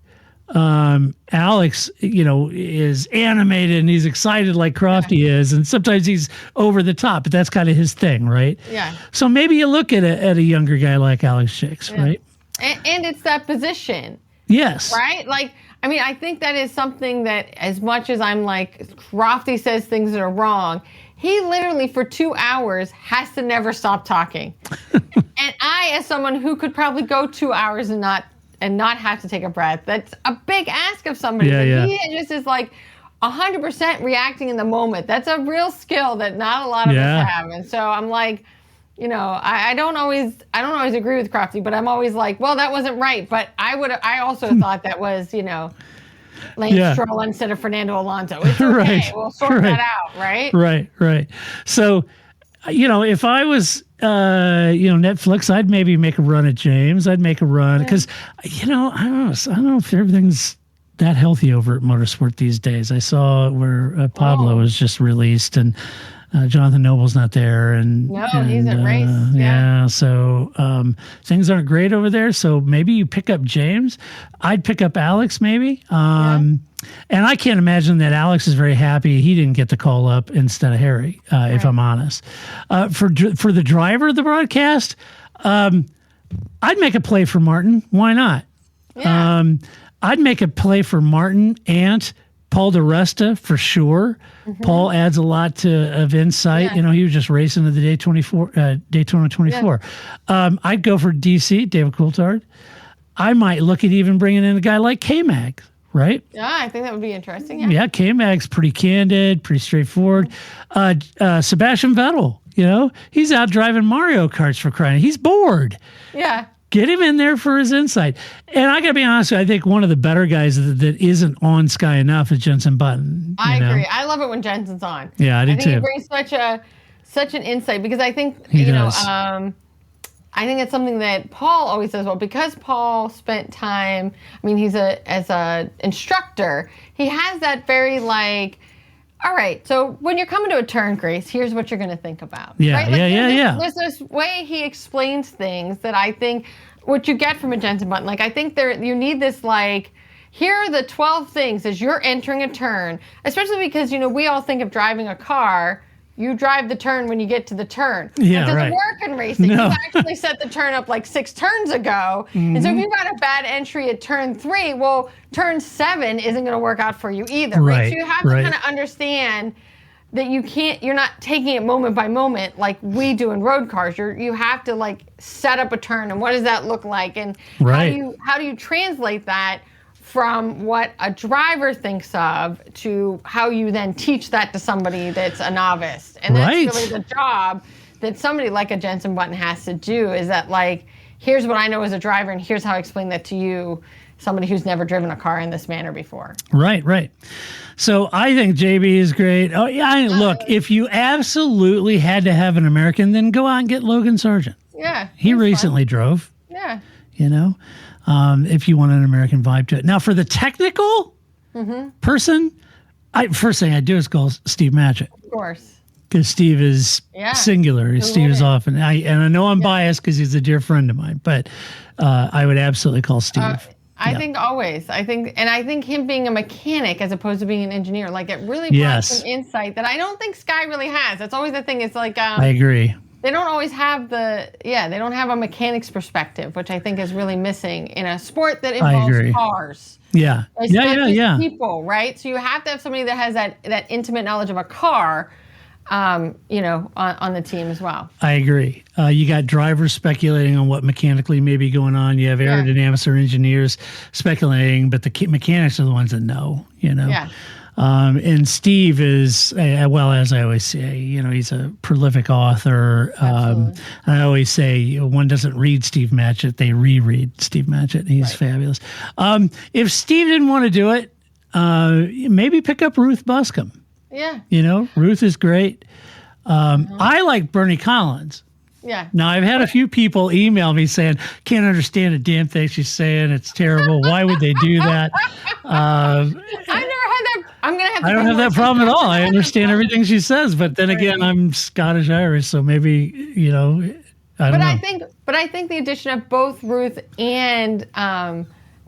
Alex, is animated and he's excited like Crofty is. And sometimes he's over the top, but that's kind of his thing, right? Yeah. So maybe you look at a younger guy like Alex Jakes, right? And it's that position. Yes. Right? Like, I mean, I think that is something that as much as I'm like, Crofty says things that are wrong, he literally for 2 hours has to never stop talking. And I, as someone who could probably go 2 hours and not have to take a breath, that's a big ask of somebody. Yeah. He just is like 100% reacting in the moment. That's a real skill that not a lot of us have. And so I'm like, I don't always agree with Crofty, but I'm always like, well, that wasn't right. But I also thought that was, Lance Stroll instead of Fernando Alonso. It's okay. Right. We'll sort that out, right? Right. So, if I was, Netflix, I'd maybe make a run at James. I'd make a run because, I don't know if everything's that healthy over at Motorsport these days. I saw where Pablo was just released and Jonathan Noble's not there. And he's at race. So things aren't great over there. So maybe you pick up James. I'd pick up Alex maybe. And I can't imagine that Alex is very happy he didn't get the call up instead of Harry, if I'm honest. For the driver of the broadcast, I'd make a play for Martin. Why not? Yeah. I'd make a play for Martin, Ant, Paul DeResta for sure. Mm-hmm. Paul adds a lot of insight. Yeah. He was just racing at the Daytona 24. Yeah. I'd go for DC, David Coulthard. I might look at even bringing in a guy like K-Mag, right? Yeah, I think that would be interesting. Yeah, K-Mag's pretty candid, pretty straightforward. Sebastian Vettel, he's out driving Mario Karts for crying. He's bored. Yeah. Get him in there for his insight. And I got to be honest with you, I think one of the better guys that isn't on Sky enough is Jensen Button. I agree. I love it when Jensen's on. Yeah, I do think too. He brings such an insight because I think, He you know, does. I think it's something that Paul always does well because Paul spent time, I mean, as a instructor, he has that very like, all right, so when you're coming to a turn, Grace, here's what you're going to think about. Yeah, right? Like, yeah. There's this way he explains things that I think what you get from a Jensen Button. Like, I think you need this, like, here are the 12 things as you're entering a turn, especially because, you know, we all think of driving a car. You drive the turn when you get to the turn. Yeah, it doesn't right. work in racing. No. You actually set the turn up like 6 turns ago. And so if you've got a bad entry at turn 3, well, turn 7 isn't going to work out for you either. Right, So you have to kind of understand that you're not taking it moment by moment like we do in road cars. You have to like set up a turn and what does that look like? And Right. how do you translate that from what a driver thinks of to how you then teach that to somebody that's a novice. And that's Right. really the job that somebody like a Jensen Button has to do is that like, here's what I know as a driver and here's how I explain that to you, somebody who's never driven a car in this manner before. Right. So I think JB is great. Oh yeah, look, if you absolutely had to have an American, then go out and get Logan Sargent. Yeah. He that's recently drove, fun. Yeah. you know, if you want an American vibe to it. Now, for the technical person, first thing I do is call Steve Matchett Of course. because Steve is singular. Steve is woman. often, and I know I'm biased because he's a dear friend of mine, but I would absolutely call Steve. I think always. I think him being a mechanic as opposed to being an engineer, like it really brought some insight that I don't think Sky really has. That's always the thing. It's like I agree. They don't always have they don't have a mechanic's perspective, which I think is really missing in a sport that involves cars. Yeah. It's not just Yeah. people, right? So you have to have somebody that has that intimate knowledge of a car, on the team as well. I agree. You got drivers speculating on what mechanically may be going on. You have aerodynamics or engineers speculating, but the mechanics are the ones that know, you know. Yeah. And Steve is, well, as I always say, you know, he's a prolific author. And I always say one doesn't read Steve Matchett, they reread Steve Matchett. He's fabulous. If Steve didn't want to do it, maybe pick up Ruth Buscombe. Yeah. You know, Ruth is great. I like Bernie Collins. Yeah. Now, I've had a few people email me saying, can't understand a damn thing she's saying. It's terrible. Why would they do that? I've never had that. I'm going to have to I don't have that problem at all. I understand everything she says. But then again, I'm Scottish-Irish, so maybe, you know, I don't know. But I think the addition of both Ruth and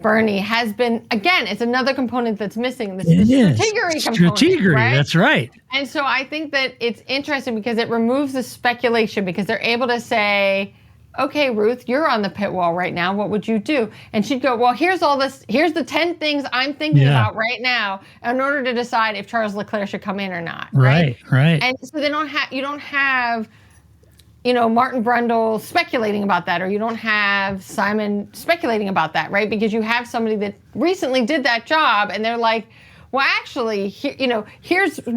Bernie has been, again, it's another component that's missing. This is the strategery component. Strategery, right? That's right. And so I think that it's interesting because it removes the speculation because they're able to say, okay, Ruth, you're on the pit wall right now. What would you do? And she'd go, well, here's all this. Here's the 10 things I'm thinking about right now in order to decide if Charles Leclerc should come in or not. Right. And so you don't have, you know, Martin Brundle speculating about that, or you don't have Simon speculating about that, right? Because you have somebody that recently did that job, and they're like, well, actually, here's all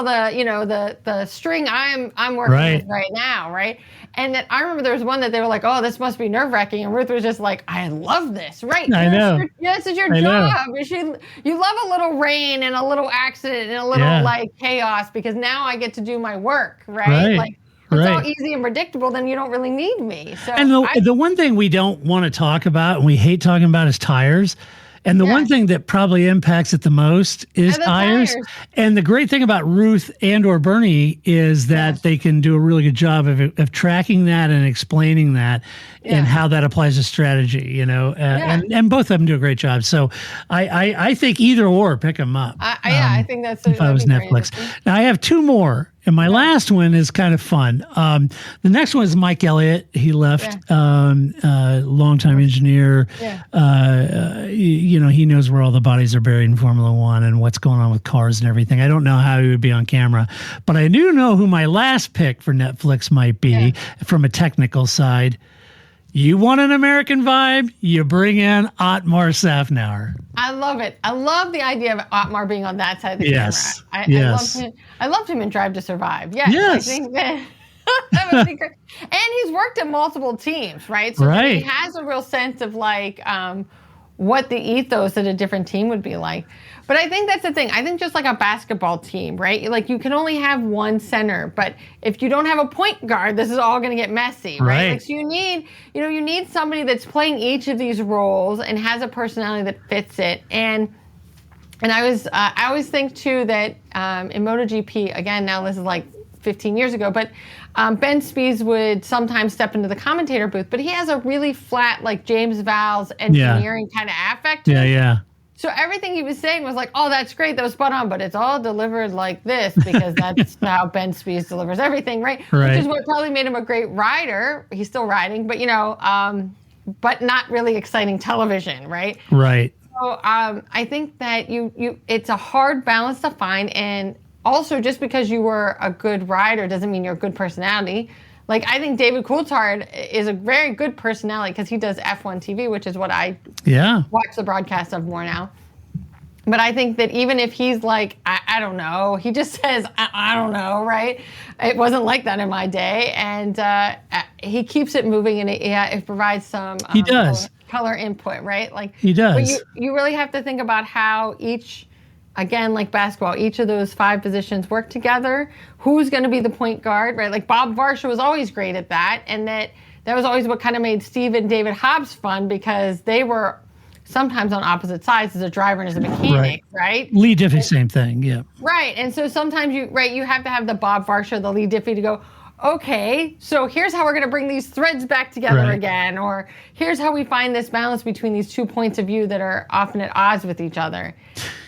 the, the string I'm working with right now, right? And that I remember there was one that they were like, oh, this must be nerve-wracking, and Ruth was just like, I love this, right? I know. This is your job. You love a little rain and a little accident and a little like chaos because now I get to do my work, right? Like, it's all easy and predictable, then you don't really need me. So and the one thing we don't want to talk about and we hate talking about is tires. And the one thing that probably impacts it the most is tires. And the great thing about Ruth and or Bernie is that they can do a really good job of tracking that and explaining that and how that applies to strategy, you know, and both of them do a great job. So I think either or pick them up. I think that's if I was Netflix. Now I have two more. And my last one is kind of fun. The next one is Mike Elliott. He left, longtime engineer. You know, he knows where all the bodies are buried in Formula One and what's going on with cars and everything. I don't know how he would be on camera, but I do know who my last pick for Netflix might be from a technical side. You want an American vibe? You bring in Otmar Safnauer. I love it. I love the idea of Otmar being on that side of the camera. I loved him in Drive to Survive. Yes. I think that That would be great. And he's worked at multiple teams, right? So Right. he has a real sense of like what the ethos at a different team would be like. But I think that's the thing. I think just like a basketball team, right? Like you can only have one center, but if you don't have a point guard, this is all going to get messy, right? Like, so you need somebody that's playing each of these roles and has a personality that fits it. And I always think too that in MotoGP, again, now this is like 15 years ago, but Ben Spies would sometimes step into the commentator booth, but he has a really flat, like James Val's engineering kind of affect to him. Yeah. So everything he was saying was like, oh, that's great, that was spot on, but it's all delivered like this because that's how Ben Spies delivers everything, right? Which is what probably made him a great rider. He's still riding, but but not really exciting television, right? Right. So I think that it's a hard balance to find, and also just because you were a good rider doesn't mean you're a good personality. Like I think David Coulthard is a very good personality because he does F1 TV, which is what I watch the broadcast of more now. But I think that even if he's like, I don't know, he just says, I don't know, right? It wasn't like that in my day. And he keeps it moving, and it provides some color input, right? Like he does. But you really have to think about how each, again, like basketball, each of those 5 positions work together. Who's going to be the point guard, right? Like Bob Varsha was always great at that. And that was always what kind of made Steve and David Hobbs fun because they were sometimes on opposite sides as a driver and as a mechanic, right? Lee Diffie, same thing, yeah. Right, and so sometimes you have to have the Bob Varsha, the Lee Diffie to go, okay, so here's how we're going to bring these threads back together again, or here's how we find this balance between these 2 points of view that are often at odds with each other.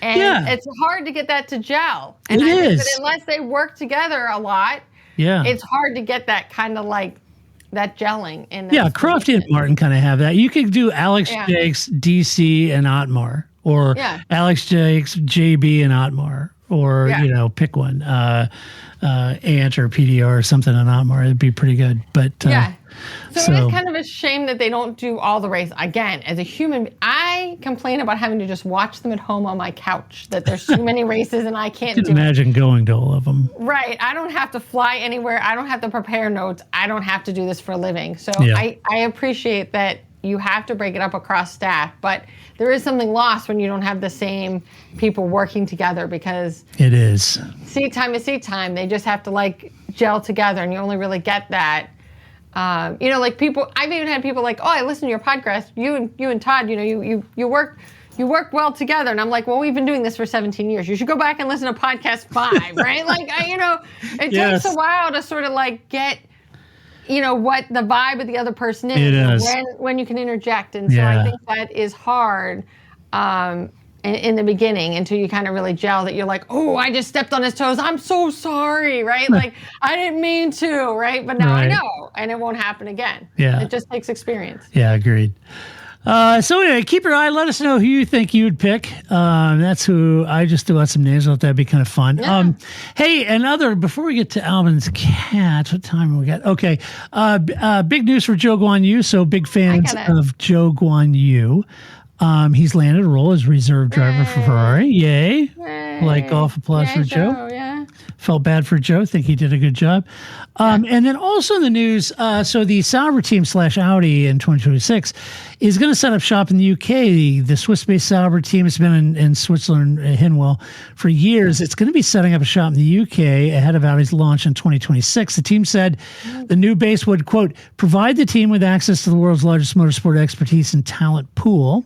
And it's hard to get that to gel. And I think that unless they work together a lot, it's hard to get that kind of like that gelling. Crofty and Martin kind of have that. You could do Alex Jakes, DC, and Otmar, or Alex Jakes, JB, and Otmar, or pick one, Ant or PDR or something on Otmar. It'd be pretty good. But So it is kind of a shame that they don't do all the races. Again, as a human, I complain about having to just watch them at home on my couch, that there's too many races and I can't do imagine going to all of them. Right. I don't have to fly anywhere. I don't have to prepare notes. I don't have to do this for a living. So I appreciate that you have to break it up across staff, but there is something lost when you don't have the same people working together because it is. Seat time is seat time. They just have to like gel together, and you only really get that. Like people, I've even had people like, oh, I listen to your podcast. You and Todd, you work well together. And I'm like, well, we've been doing this for 17 years. You should go back and listen to podcast 5, right? Like, it takes a while to sort of like get, what the vibe of the other person is. When you can interject. And so I think that is hard in the beginning until you kind of really gel that you're like, oh, I just stepped on his toes. I'm so sorry, right? Like, I didn't mean to, right? But now I know, and it won't happen again. Yeah. It just takes experience. Yeah, agreed. So anyway, keep your eye. Let us know who you think you'd pick. That's who I just threw out some names. I thought that'd be kind of fun. Yeah. Hey, before we get to Alvin's cats, what time have we got? Okay. Big news for Joe Guan Yu. So big fans of Joe Guan Yu. He's landed a role as reserve driver for Ferrari. Yay. Like golf applause for Joe. Yeah. Felt bad for Joe. Think he did a good job. And then also in the news, so the Sauber team / Audi in 2026 is going to set up shop in the UK. The Swiss-based Sauber team has been in Switzerland, Hinwell, for years. It's going to be setting up a shop in the UK ahead of Audi's launch in 2026. The team said the new base would, quote, provide the team with access to the world's largest motorsport expertise and talent pool,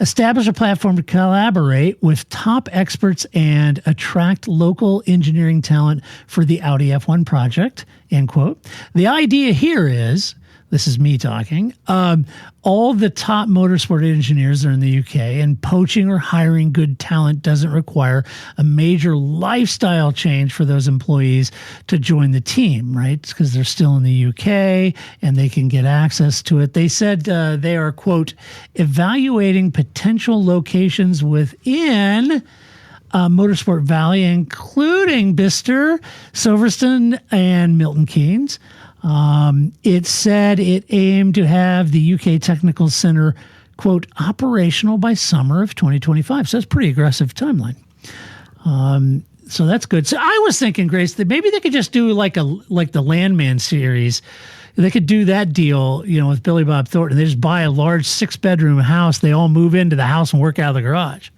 establish a platform to collaborate with top experts and attract local engineering talent for the Audi F1 project, end quote. The idea here is, this is me talking, all the top motorsport engineers are in the UK, and poaching or hiring good talent doesn't require a major lifestyle change for those employees to join the team, right? It's because they're still in the UK and they can get access to it. They said they are, quote, evaluating potential locations within Motorsport Valley, including Bicester, Silverstone, and Milton Keynes. It said it aimed to have the UK Technical Center, quote, operational by summer of 2025. So that's a pretty aggressive timeline. So that's good. So I was thinking, Grace, that maybe they could just do like the Landman series. They could do that deal, with Billy Bob Thornton. They just buy a large 6-bedroom house. They all move into the house and work out of the garage.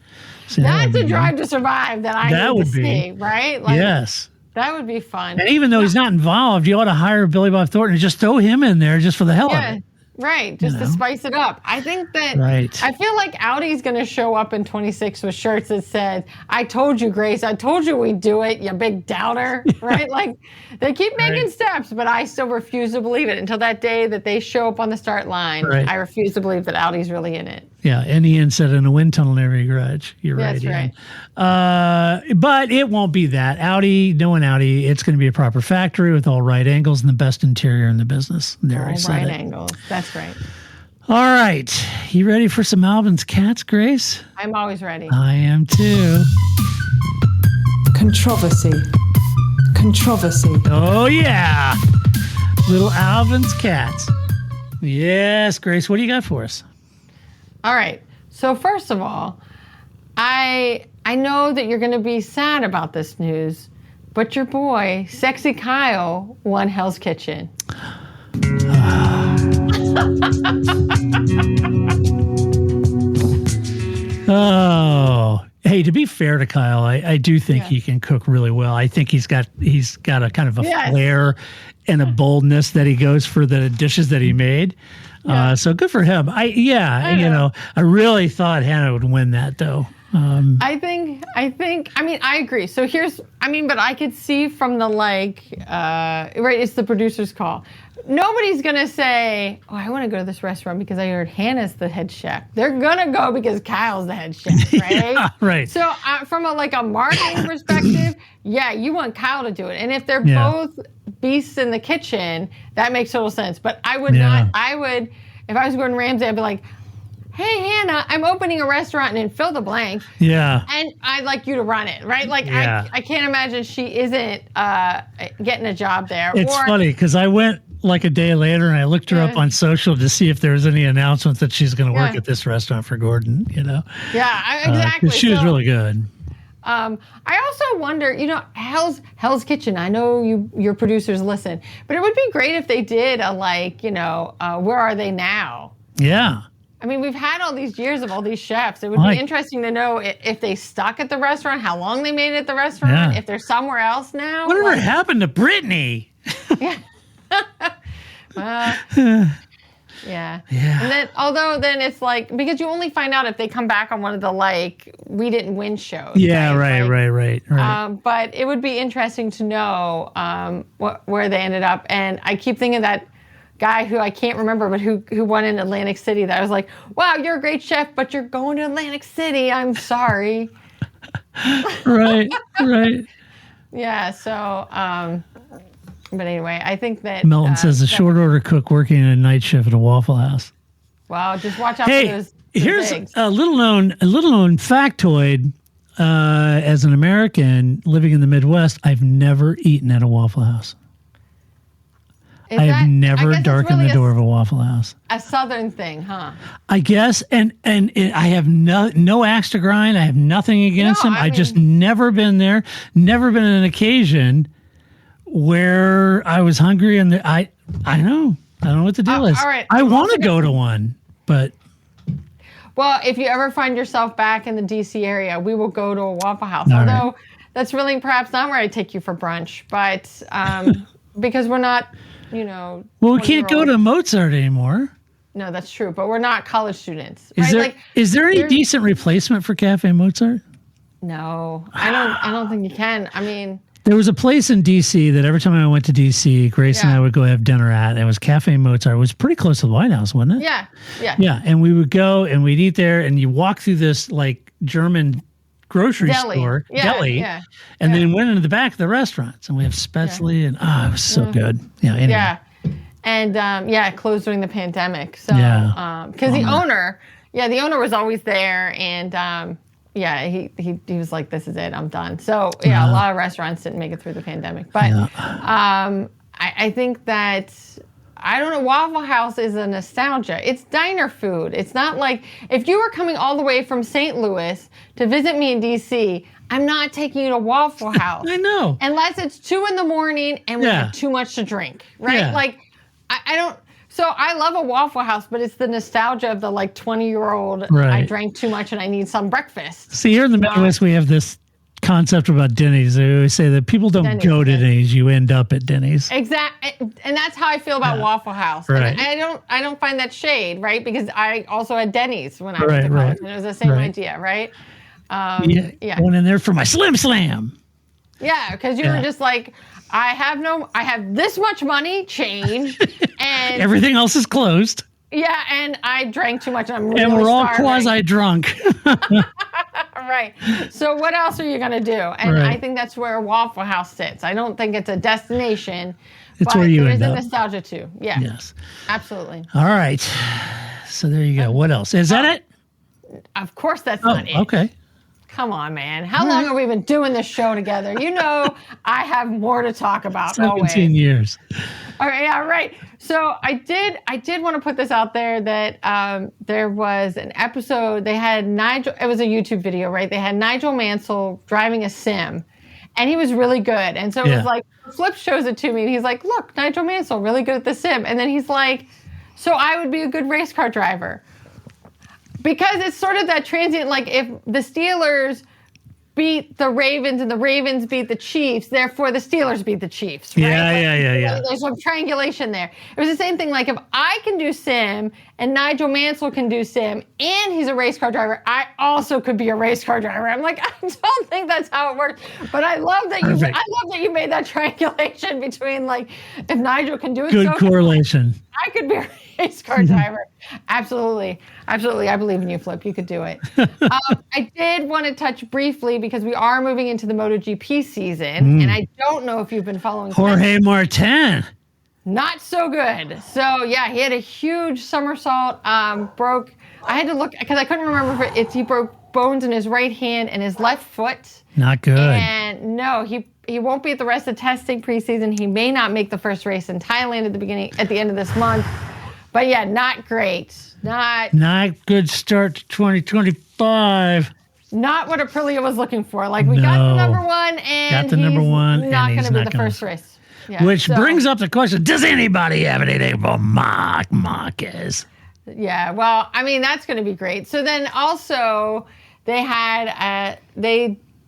So That's a Drive to Survive that need to see, right? Yes. That would be fun. And even though he's not involved, you ought to hire Billy Bob Thornton and just throw him in there just for the hell of it. Right, just to spice it up. I think that I feel like Audi's going to show up in 26 with shirts that said, "I told you, Grace. I told you we'd do it, you big doubter." Right? Like, they keep making steps, but I still refuse to believe it until that day that they show up on the start line. Right. I refuse to believe that Audi's really in it. Yeah, and Ian said in a wind tunnel in every garage. You're right. That's right. But it won't be that. Knowing Audi, it's going to be a proper factory with all right angles and the best interior in the business. There, all I said right it. angles. That's right. All right. You ready for some Alvin's Cats, Grace? I'm always ready. I am too. Controversy. Oh, yeah. Little Alvin's Cats. Yes, Grace, what do you got for us? All right. So first of all, I know that you're going to be sad about this news, but your boy, Sexy Kyle, won Hell's Kitchen. Oh, hey, to be fair to Kyle, I do think he can cook really well. I think he's got a kind of a flair and a boldness that he goes for the dishes that he made. So good for him. I really thought Hannah would win that though. I agree. So but I could see from the it's the producer's call. Nobody's going to say, "Oh, I want to go to this restaurant because I heard Hannah's the head chef." They're going to go because Kyle's the head chef, right? Yeah, right. So from a marketing perspective, you want Kyle to do it. And if they're both beasts in the kitchen, that makes total sense. But I would not, if I was Gordon Ramsay, I'd be like, "Hey, Hannah, I'm opening a restaurant and fill the blank. Yeah. And I'd like you to run it," right? Like, I can't imagine she isn't getting a job there. It's funny because I went like a day later and I looked her up on social to see if there was any announcements that she's going to work at this restaurant for Gordon, Yeah, exactly. She was really good. I also wonder, Hell's Kitchen. I know your producers listen, but it would be great if they did Where Are They Now? Yeah. I mean, we've had all these years of all these chefs. It would be interesting to know if they stuck at the restaurant, how long they made it at the restaurant, if they're somewhere else now. Whatever happened to Brittany? Yeah. Yeah. And then it's because you only find out if they come back on one of the we didn't win shows. Yeah, right. But it would be interesting to know where they ended up. And I keep thinking that guy who I can't remember, but who won in Atlantic City. That I was like, "Wow, you're a great chef, but you're going to Atlantic City. I'm sorry." Right. Yeah. So. But anyway, I think that Milton says a short order cook working a night shift at a Waffle House. Wow, just watch out for those here's eggs. a little known factoid. As an American living in the Midwest, I've never eaten at a Waffle House. I have never darkened the door of a Waffle House. A Southern thing, huh? I guess, and I have no axe to grind. I have nothing against them. I just never been there. Never been an occasion where I was hungry and I don't know what the deal is. All right. I want to go to one, but. Well, if you ever find yourself back in the D.C. area, we will go to a Waffle House. Although that's really perhaps not where I take you for brunch, but because we're not, Well, we can't go to Mozart anymore. No, that's true, but we're not college students. Is there any decent replacement for Cafe Mozart? No, I don't think you can. I mean. There was a place in D.C. that every time I went to D.C., Grace and I would go have dinner at, and it was Cafe Mozart. It was pretty close to the White House, wasn't it? Yeah. And we would go and we'd eat there, and you walk through this German grocery store, deli, and then went into the back of the restaurants, and we have Spätzle, and it was so good. Yeah. Anyway. Yeah. And it closed during the pandemic. So, because the owner was always there, and he was like, "This is it, I'm done." So a lot of restaurants didn't make it through the pandemic, but I think that I don't know. Waffle House is a nostalgia. It's diner food. It's not like if you were coming all the way from St. Louis to visit me in D.C., I'm not taking you to Waffle House. I know. Unless it's 2 a.m. and we have too much to drink, right? Yeah. Like, I don't. So I love a Waffle House, but it's the nostalgia of the like 20-year-old. Right. I drank too much and I need some breakfast. See, here in the Midwest, we have this concept about Denny's. They always say that people don't go to Denny's, you end up at Denny's. Exactly, and that's how I feel about Waffle House. Right. And I don't find that shade, right? Because I also had Denny's when I was in college, and it was the same idea, right? Yeah. Going in there for my Slim Slam. Yeah, because you were just like, I have this much money, change, and everything else is closed. Yeah, and I drank too much, and I'm really and we're all starving. quasi-drunk. Right. So what else are you going to do? And I think that's where Waffle House sits. I don't think it's a destination. It's but where you there end is up. a nostalgia too. Yeah. Yes. Absolutely. All right. So there you go. What else? Is that it? Of course that's not it. Okay. Come on, man. How long have we been doing this show together? You know I have more to talk about 17 always. years. All right, yeah, right. So I did want to put this out there that there was an episode. They had Nigel. It was a YouTube video, right? They had Nigel Mansell driving a sim, and he was really good. And so it was like Flip shows it to me, and he's like, "Look, Nigel Mansell, really good at the sim." And then he's like, "So I would be a good race car driver." Because it's sort of that transient, like if the Steelers beat the Ravens and the Ravens beat the Chiefs, therefore the Steelers beat the Chiefs. Right? Yeah. There's some triangulation there. It was the same thing, like if I can do sim and Nigel Mansell can do sim and he's a race car driver, I also could be a race car driver. I'm like, I don't think that's how it works. But I love that you made that triangulation between like if Nigel can do it. Good correlation. I could be a race car driver. Absolutely. Absolutely. I believe in you, Flip. You could do it. I did want to touch briefly because we are moving into the MotoGP season. And I don't know if you've been following. Jorge Martin. Not so good. So, yeah, he had a huge somersault. I had to look because I couldn't remember if he broke bones in his right hand and his left foot. Not good. And no, he won't be at the rest of testing preseason. He may not make the first race in Thailand at the end of this month. But yeah, not great. Not good start to 2025. Not what Aprilia was looking for. Like we got the number one, and he's not going to be the first race. Yeah, which brings up the question: does anybody have anything for Marc Marquez? Yeah, well, I mean that's going to be great. So then also they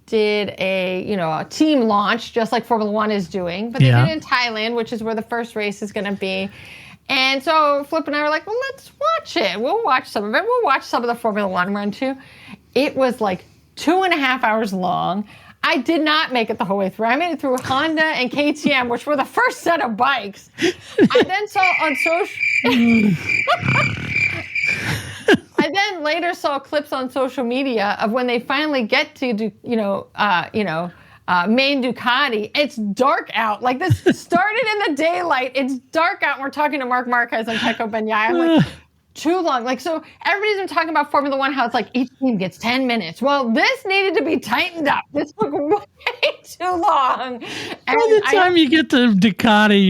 did a team launch just like Formula One is doing, but they did it in Thailand, which is where the first race is going to be. And so Flip and I were like, well, let's watch it. We'll watch some of it. We'll watch some of the Formula One run too. It was like 2.5 hours long. I did not make it the whole way through. I made it through Honda and KTM, which were the first set of bikes. I then saw on social... I then later saw clips on social media of when they finally get to main Ducati. It's dark out. Like this started in the daylight. It's dark out. And we're talking to Marc Marquez and Pecco Bagnaia. I'm like, too long. Like, so everybody's been talking about Formula One, how it's like each team gets 10 minutes. Well, this needed to be tightened up. This took way too long. And by the time you get to Ducati,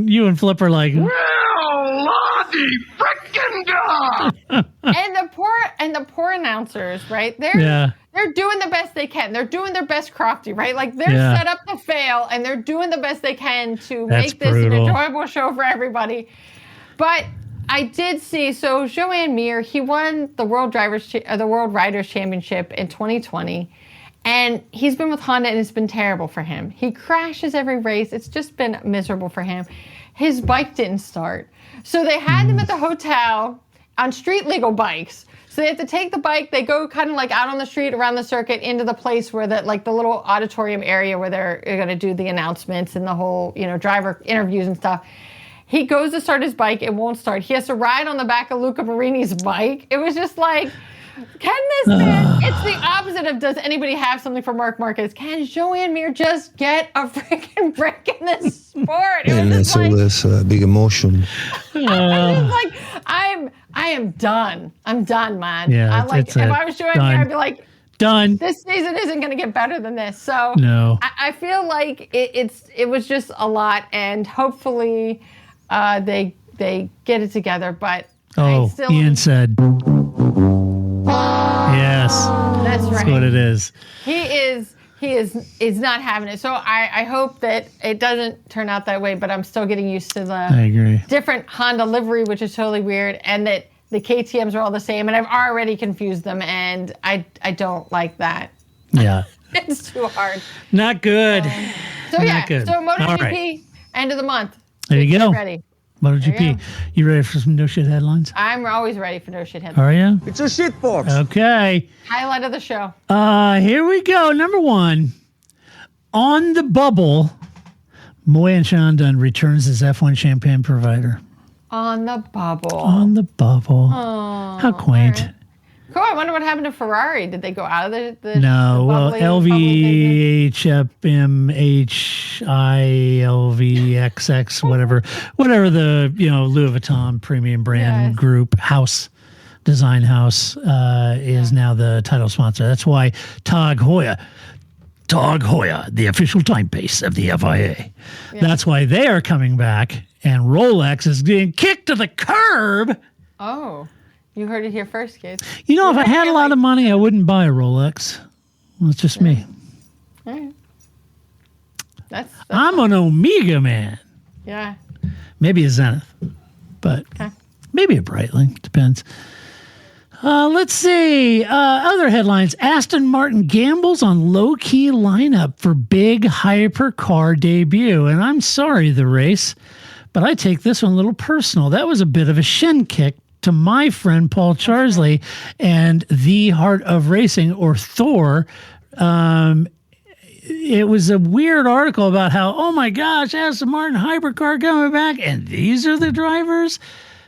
you and Flip are like, well, Lottie frickin' God! and the poor announcers, right? They're doing the best they can. They're doing their best crofty, right? Like they're set up to fail, and they're doing the best they can to make this an enjoyable show for everybody. But I did see, so Joan Mir, he won the World Riders Championship in 2020, and he's been with Honda, and it's been terrible for him. He crashes every race. It's just been miserable for him. His bike didn't start. So they had him at the hotel on street legal bikes. So they have to take the bike. They go kind of like out on the street around the circuit into the place where the little auditorium area where they're going to do the announcements and the whole, driver interviews and stuff. He goes to start his bike. It won't start. He has to ride on the back of Luca Marini's bike. It was just like, can this man, it's the opposite of does anybody have something for Marc Marquez? Can Joan Mir just get a freaking break in this sport? And that's all this big emotion. I am done. I'm done, man. Yeah, if I was Joan Mir, I'd be like, done. This season isn't going to get better than this. So no. I feel like it was just a lot, and hopefully they they get it together. But Oh, I still, Ian said. Yes. that's right. That's what it is. He is not having it. So I hope that it doesn't turn out that way, but I'm still getting used to I agree. different Honda livery, which is totally weird, and that the KTMs are all the same, and I've already confused them, and I don't like that. Yeah. It's too hard. Not good. So yeah, Not good. so All MotoGP, right. end of the month. There you go. Ready. MotoGP. You ready for some no shit headlines? I'm always ready for no shit headlines. Are you? It's a shit box. Okay. Highlight of the show. Here we go. Number one. On the bubble, Moy and Shandon returns as F1 champagne provider. On the bubble. On the bubble. Oh, How quaint. all right. Cool. I wonder what happened to Ferrari. Did they go out of the No, well, bubbly LVHFMHILVXX, whatever the Louis Vuitton premium brand group house, design house is now the title sponsor. That's why Tag Heuer, the official timepiece of the FIA. Yeah. That's why they are coming back, and Rolex is being kicked to the curb. Oh. You heard it here first, kids. If I had a lot of money, I wouldn't buy a Rolex. That's just me. All right. That's I'm an Omega man. Yeah. Maybe a Zenith, but maybe a Breitling. Depends. Let's see. Other headlines. Aston Martin gambles on low-key lineup for big hypercar debut. And I'm sorry, the race, but I take this one a little personal. That was a bit of a shin kick to my friend Paul Charsley and the Heart of Racing, or Thor. It was a weird article about how, oh my gosh, Aston Martin hypercar coming back, and these are the drivers.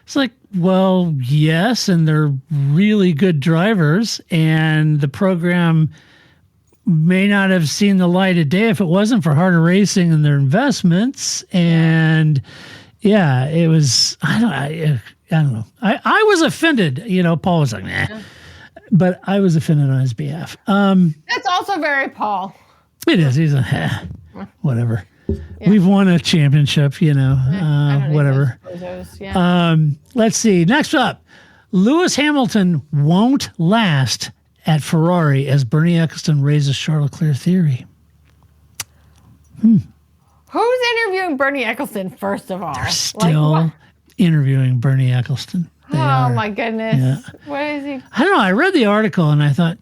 It's like, well, yes, and they're really good drivers, and the program may not have seen the light of day if it wasn't for Heart of Racing and their investments. And yeah, it was, I don't know. I was offended. Paul was like, nah. But I was offended on his behalf. That's also very Paul. It is. He's whatever. Yeah. We've won a championship, whatever. Let's see. Next up, Lewis Hamilton won't last at Ferrari as Bernie Ecclestone raises Charles Leclerc theory. Who's interviewing Bernie Ecclestone, first of all? They're still interviewing Bernie Ecclestone. My goodness. Yeah. What is he? I don't know. I read the article and I thought,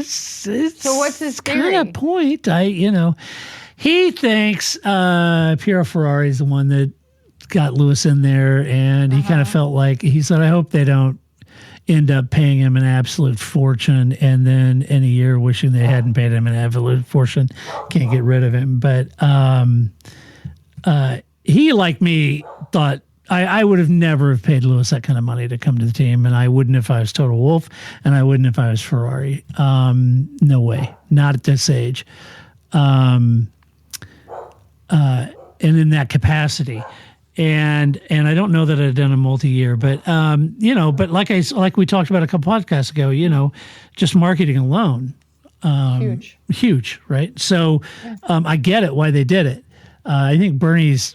so what's his theory? Kind of point. He thinks Piero Ferrari is the one that got Lewis in there, and he kind of felt like, he said, I hope they don't end up paying him an absolute fortune, and then in a year wishing they hadn't paid him an absolute fortune. Can't get rid of him. But he, like me, thought I would have never have paid Lewis that kind of money to come to the team, and I wouldn't if I was Toto Wolff, and I wouldn't if I was Ferrari. No way. Not at this age. And in that capacity. And I don't know that I'd done a multi-year, but but like we talked about a couple podcasts ago, just marketing alone, huge, right? So I get it why they did it. I think Bernie's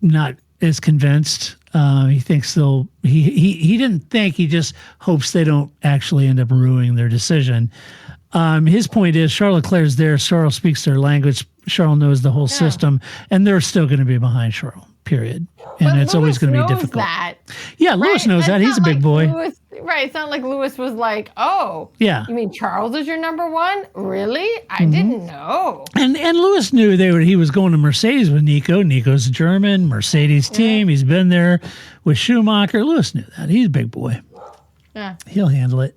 not as convinced. He thinks he didn't think. He just hopes they don't actually end up ruining their decision. His point is Charles Leclerc's there. Charles speaks their language. Charles knows the whole system, and they're still going to be behind Charles. Period. And but it's always going to be difficult. That, yeah, Lewis knows that. He's a big boy. Right. It's not like Lewis was like, oh, yeah. You mean Charles is your number one? Really? I didn't know. And Lewis knew he was going to Mercedes with Nico. Nico's German, Mercedes team. He's been there with Schumacher. Lewis knew that. He's a big boy. Yeah. He'll handle it.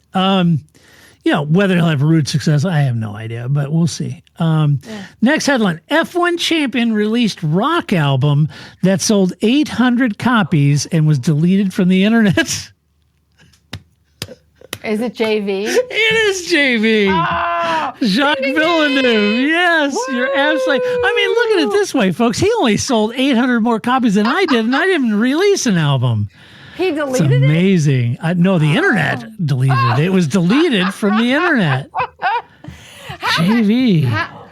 Whether he'll have root success, I have no idea, but we'll see. Next headline, F1 champion released rock album that sold 800 copies and was deleted from the internet. Is it JV? It is JV. Oh, Jacques Villeneuve. Yes, you're absolutely. I mean, look at it this way, folks. He only sold 800 more copies than I did, and I didn't release an album. He deleted it? It's amazing. No, the internet deleted it. It was deleted from the internet. JV.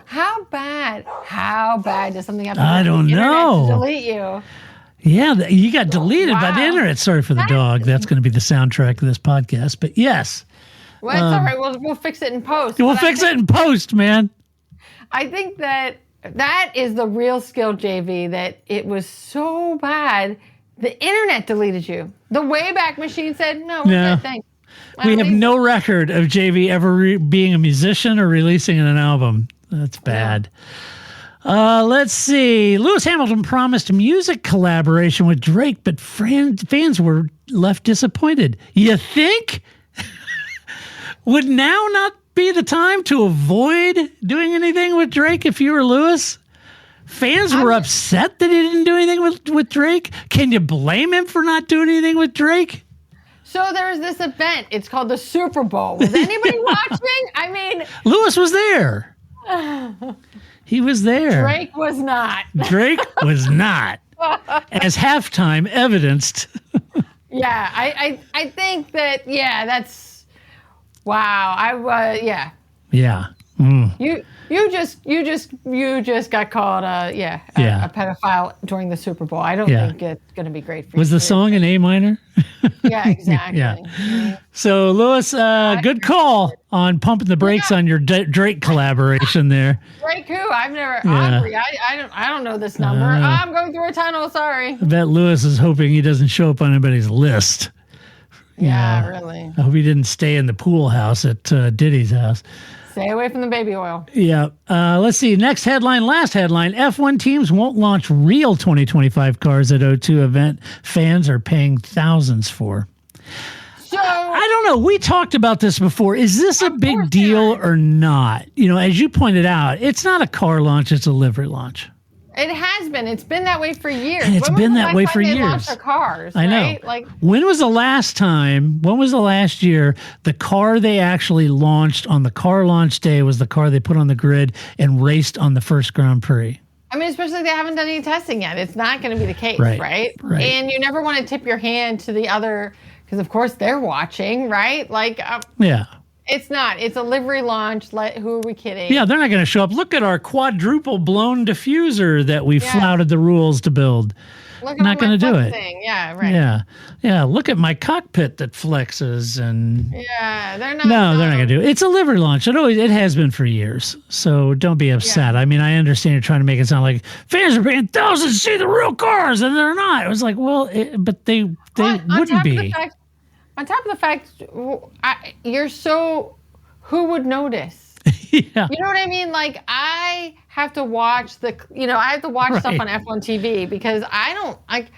How bad does something have to I do with don't the internet know. to delete you? Yeah, you got deleted by the Wow. internet. Sorry for the dog. That's going to be the soundtrack of this podcast. But yes, Well, it's all right. We'll fix it in post. we'll But fix it in post, man. I think that is the real skill, JV, that it was so bad, the internet deleted you. The Wayback Machine said, no, we're No. good, thanks. We have no record of JV ever being a musician or releasing an album. That's bad. Let's see. Lewis Hamilton promised music collaboration with Drake, but fans were left disappointed. You think? Would now not be the time to avoid doing anything with Drake if you were Lewis? Fans were upset that he didn't do anything with Drake. Can you blame him for not doing anything with Drake? So there's this event. It's called the Super Bowl. Was anybody watching? I mean, Lewis was there. He was there. Drake was not. Drake was not. As halftime evidenced. Yeah, I think that, that's, wow. Yeah. You just got called a pedophile during the Super Bowl. I don't think it's going to be great for you. Was the song in A minor? Yeah, exactly. Yeah. So, Lewis, good call on pumping the brakes on your Drake collaboration there. Drake who? I've never. Aubrey, I don't know this number. I'm going through a tunnel. Sorry. I bet Lewis is hoping he doesn't show up on anybody's list. Yeah, really. I hope he didn't stay in the pool house at Diddy's house. Stay away from the baby oil. Yeah. Let's see. Next headline, last headline. F1 teams won't launch real 2025 cars at O2 event fans are paying thousands for. So I don't know. We talked about this before. Is this a big deal or not? As you pointed out, it's not a car launch. It's a livery launch. it has been. It's been that way for years. And it's been that way for years. They launched their cars, I know. right? Like, when was the last year the car they actually launched on the car launch day was the car they put on the grid and raced on the first Grand Prix? I mean, especially they haven't done any testing yet. It's not going to be the case, right? And you never want to tip your hand to the other, because of course they're watching, right? Like, yeah. It's not. It's a livery launch. Who are we kidding? Yeah, they're not going to show up. Look at our quadruple blown diffuser that we flouted the rules to build. Look not going to do it. Thing. Yeah, right. Yeah. Look at my cockpit that flexes and. Yeah, they're not. No, they're not going to do it. It's a livery launch. It has been for years. So don't be upset. Yeah. I mean, I understand you're trying to make it sound like fans are paying thousands to see the real cars, and they're not. It was like, well, but they wouldn't be. On top of the fact, you're so, who would notice? Yeah. You know what I mean? Like, I have to watch stuff on F1 TV because and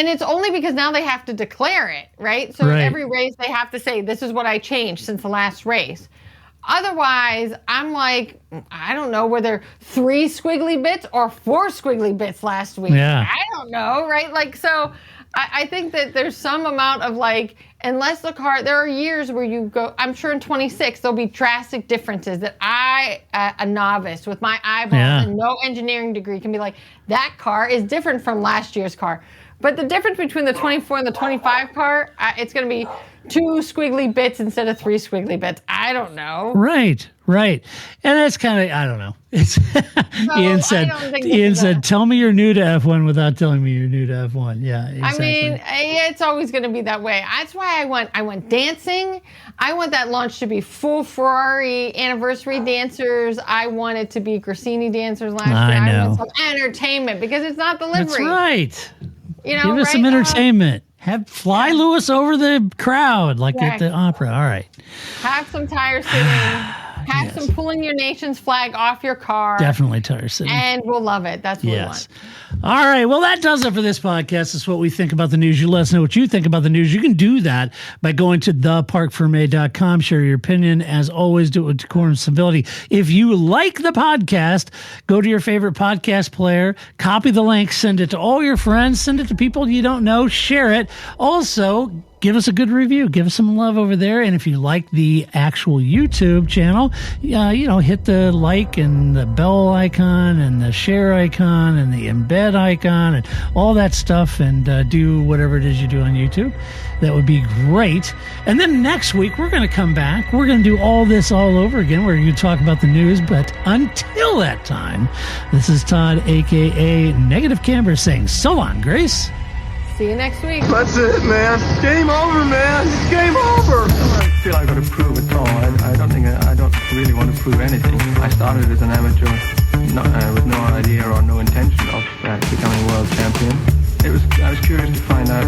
it's only because now they have to declare it, right? So in every race they have to say, this is what I changed since the last race. Otherwise, I'm like, I don't know, were there 3 squiggly bits or 4 squiggly bits last week? Yeah. I don't know, right? Like, so I think that there's some amount of unless the car, there are years where you go, I'm sure in 26, there'll be drastic differences that a novice with my eyeballs and no engineering degree can be like, that car is different from last year's car. But the difference between the 24 and the 25 car, it's going to be 2 squiggly bits instead of 3 squiggly bits. I don't know. Right. And it's kind of, I don't know. It's Ian said, tell me you're new to F1 without telling me you're new to F1. Yeah, exactly. I mean, it's always going to be that way. That's why I went dancing. I want that launch to be full Ferrari anniversary dancers. I want it to be Grassini dancers last year. I want some entertainment because it's not the livery. That's right. Give us some entertainment. Fly Lewis over the crowd like at the opera. All right. Have some tire sitting. Have some pulling your nation's flag off your car. Definitely tire sitting. And we'll love it. That's what we want. All right. Well, that does it for this podcast. It's what we think about the news. You let us know what you think about the news. You can do that by going to theparkforme.com. Share your opinion. As always, do it with decorum and civility. If you like the podcast, go to your favorite podcast player, copy the link, send it to all your friends, send it to people you don't know, share it. Also, give us a good review. Give us some love over there. And if you like the actual YouTube channel, hit the like and the bell icon and the share icon and the embed icon and all that stuff, and do whatever it is you do on YouTube. That would be great. And then next week, we're going to come back. We're going to do all this all over again. We're going to talk about the news. But until that time, this is Todd, a.k.a. Negative Camber, saying so long, Grace. See you next week. That's it, man. Game over, man. It's game over. I don't feel I've got to prove at all. I don't really want to prove anything. I started as an amateur with no idea or no intention of becoming world champion. I was curious to find out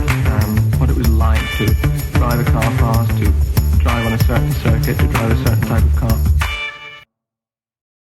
what it was like to drive a car fast, to drive on a certain circuit, to drive a certain type of car.